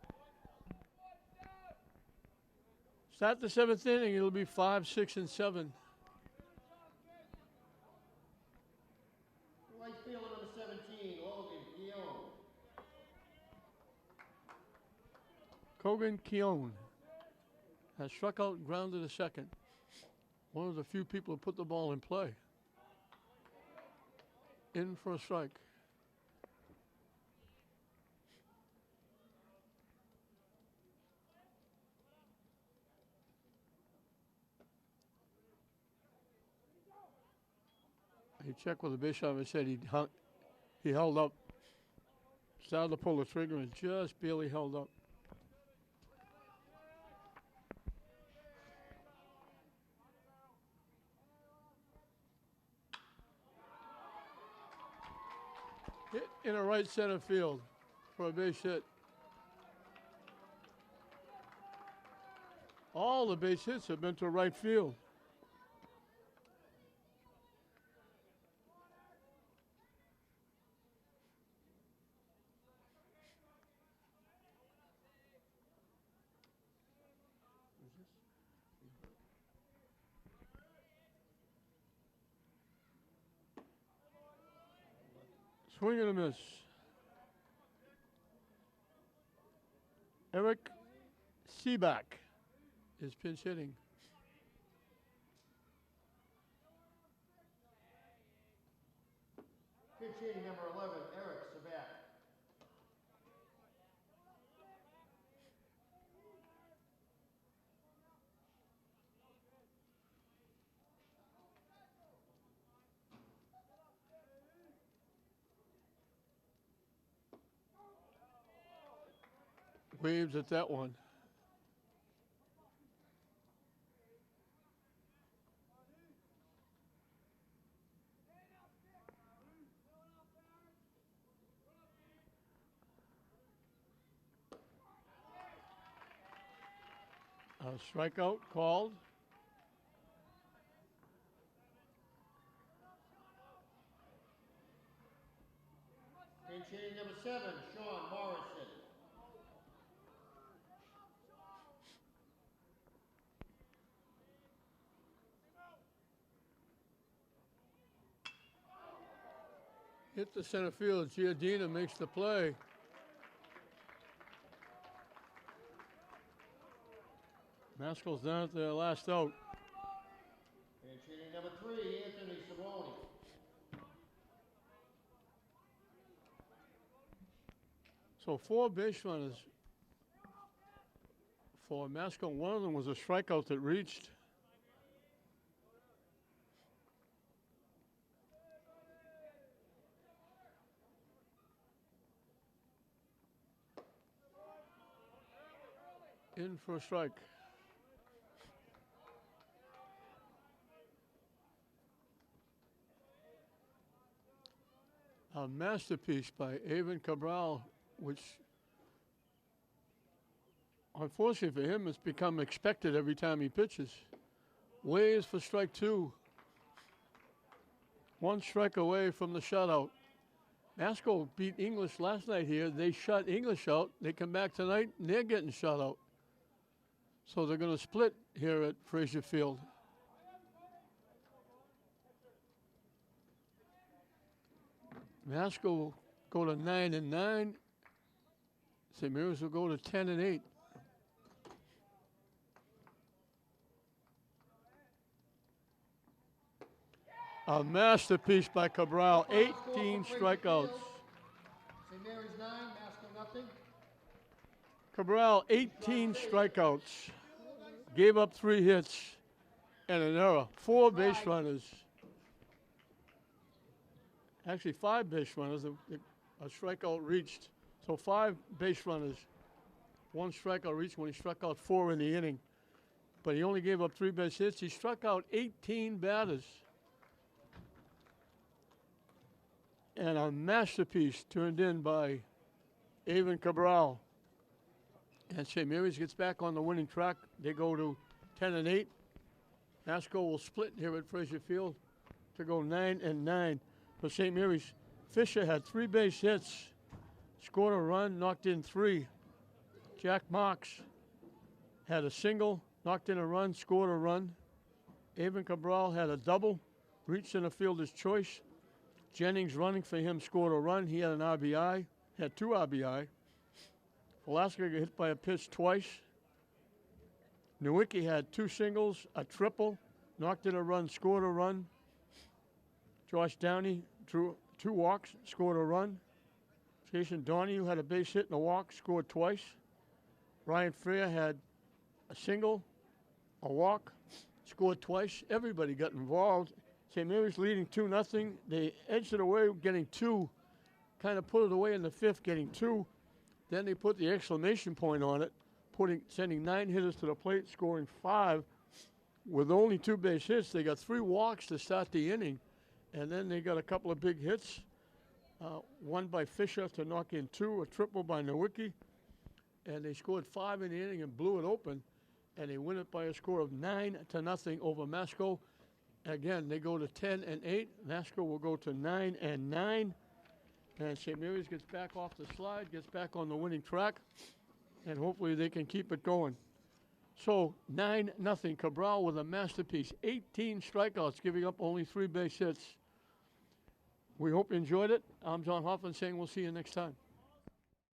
Start the 7th inning. It'll be 5, 6, and 7. Right fielder number 17, Logan Guillaume. Kogan Keown has struck out and grounded a second. One of the few people who put the ball in play. In for a strike. He checked with the base shot and said he held up. Started to pull the trigger and just barely held up. Hit in a right center field for a base hit. All the base hits have been to right field. Swing and a miss. Eric Seaback is pinch hitting. Pitch hitting number 11, Eric Sabat. Waves at that one. A strikeout called. Pinch hitting number 7, Sean Morrison. Hit the center field. Giardina makes the play. Masco's down at their last out. Pinch hitting number 3, Anthony Savoni. So 4 base runners for Masco. One of them was a strikeout that reached. In for a strike. A masterpiece by Avon Cabral, which unfortunately for him has become expected every time he pitches. Waves for strike two. One strike away from the shutout. Masco beat English last night here. They shut English out. They come back tonight and they're getting shut out. So they're going to split here at Frazier Field. Masco will go to 9-9. St. Mary's will go to 10-8. A masterpiece by Cabral, 18 strikeouts. St. Mary's 9, Masco nothing. Cabral, 18 strikeouts. Gave up 3 hits and an error. 4 base runners. Actually, 5 base runners. A strikeout reached. So 5 base runners. 1 strikeout reached when he struck out 4 in the inning. But he only gave up 3 base hits. He struck out 18 batters. And a masterpiece turned in by Avon Cabral. And St. Mary's gets back on the winning track. They go to 10-8. Masco will split here at Frazier Field to go 9-9 for St. Mary's. Fisher had 3 base hits, scored a run, knocked in 3. Jack Marks had a single, knocked in a run, scored a run. Avon Cabral had a double, reached in a fielder's choice. Jennings running for him scored a run. He had an RBI, had 2 RBI. Velasquez got hit by a pitch twice. Nowicki had 2 singles, a triple, knocked in a run, scored a run. Josh Downey drew 2 walks, scored a run. Jason Donahue had a base hit and a walk, scored twice. Ryan Freer had a single, a walk, scored twice. Everybody got involved. St. Mary's leading 2-0. They edged it away, getting 2. Kind of put it away in the 5th, getting 2. Then they put the exclamation point on it, sending 9 hitters to the plate, scoring 5. With only 2 base hits, they got 3 walks to start the inning. And then they got a couple of big hits. One by Fisher to knock in 2, a triple by Nowicki. And they scored 5 in the inning and blew it open. And they win it by a score of 9-0 over Masco. Again, they go to 10-8. Masco will go to 9-9. And St. Mary's gets back off the slide, gets back on the winning track. And hopefully they can keep it going. So 9-0. Cabral with a masterpiece. 18 strikeouts, giving up only 3 base hits. We hope you enjoyed it. I'm John Hoffman saying we'll see you next time.